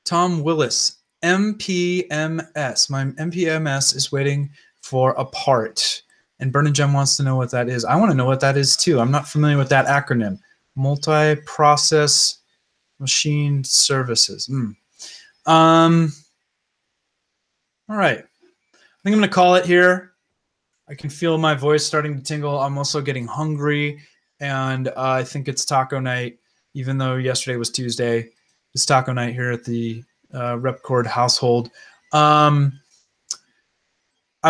Willis, MPMS. My MPMS is waiting for a part. And Burn and Gem wants to know what that is. I want to know what that is too. I'm not familiar with that acronym. Multi-process machine services. All right. I think I'm going to call it here. I can feel my voice starting to tingle. I'm also getting hungry, and I think it's taco night, even though yesterday was Tuesday. It's taco night here at the RepCord household. I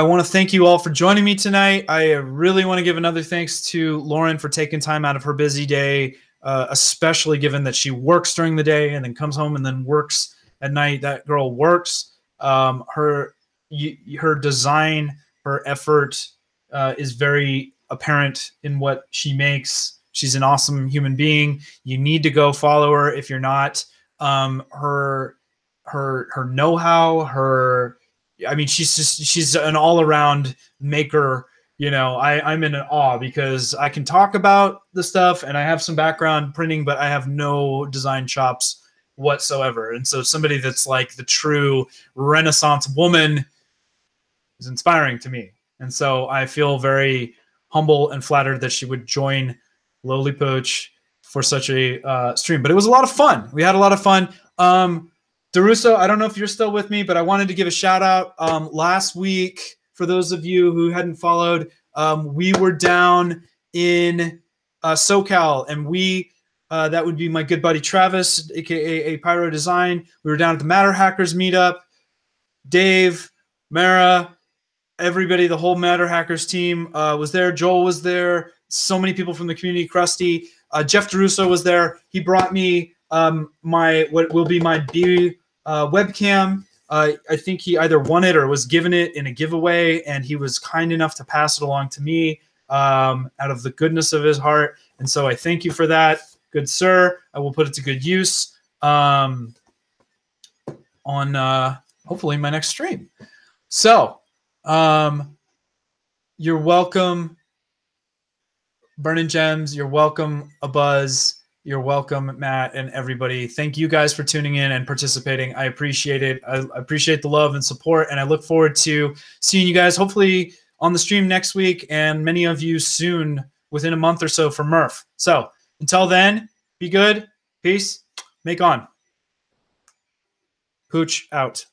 want to thank you all for joining me tonight. I really want to give another thanks to Lauren for taking time out of her busy day, especially given that she works during the day and then comes home and then works at night. That girl works. Her design, her effort is very apparent in what she makes. She's an awesome human being. You need to go follow her if you're not. Her know-how, she's an all-around maker. I'm in awe because I can talk about the stuff and I have some background printing, but I have no design chops whatsoever. And so somebody that's like the true Renaissance woman is inspiring to me. And so I feel very humble and flattered that she would join Lowly Poach for such a stream. But it was a lot of fun. We had a lot of fun. DeRusso, I don't know if you're still with me, but I wanted to give a shout out. Last week, for those of you who hadn't followed, we were down in SoCal, and that would be my good buddy Travis, aka Pyro Design. We were down at the Matter Hackers meetup. Dave, Mara, everybody, the whole Matter Hackers team was there. Joel was there. So many people from the community. Krusty. Jeff DeRusso was there. He brought me what will be my B webcam. I think he either won it or was given it in a giveaway, and he was kind enough to pass it along to me out of the goodness of his heart. And so I thank you for that, good sir. I will put it to good use on hopefully my next stream. So you're welcome, Burning Gems. You're welcome, Abuzz. You're welcome, Matt, and everybody. Thank you guys for tuning in and participating. I appreciate it. I appreciate the love and support, and I look forward to seeing you guys hopefully on the stream next week, and many of you soon within a month or so for Murph. So until then, be good. Peace. Make on. Pooch out.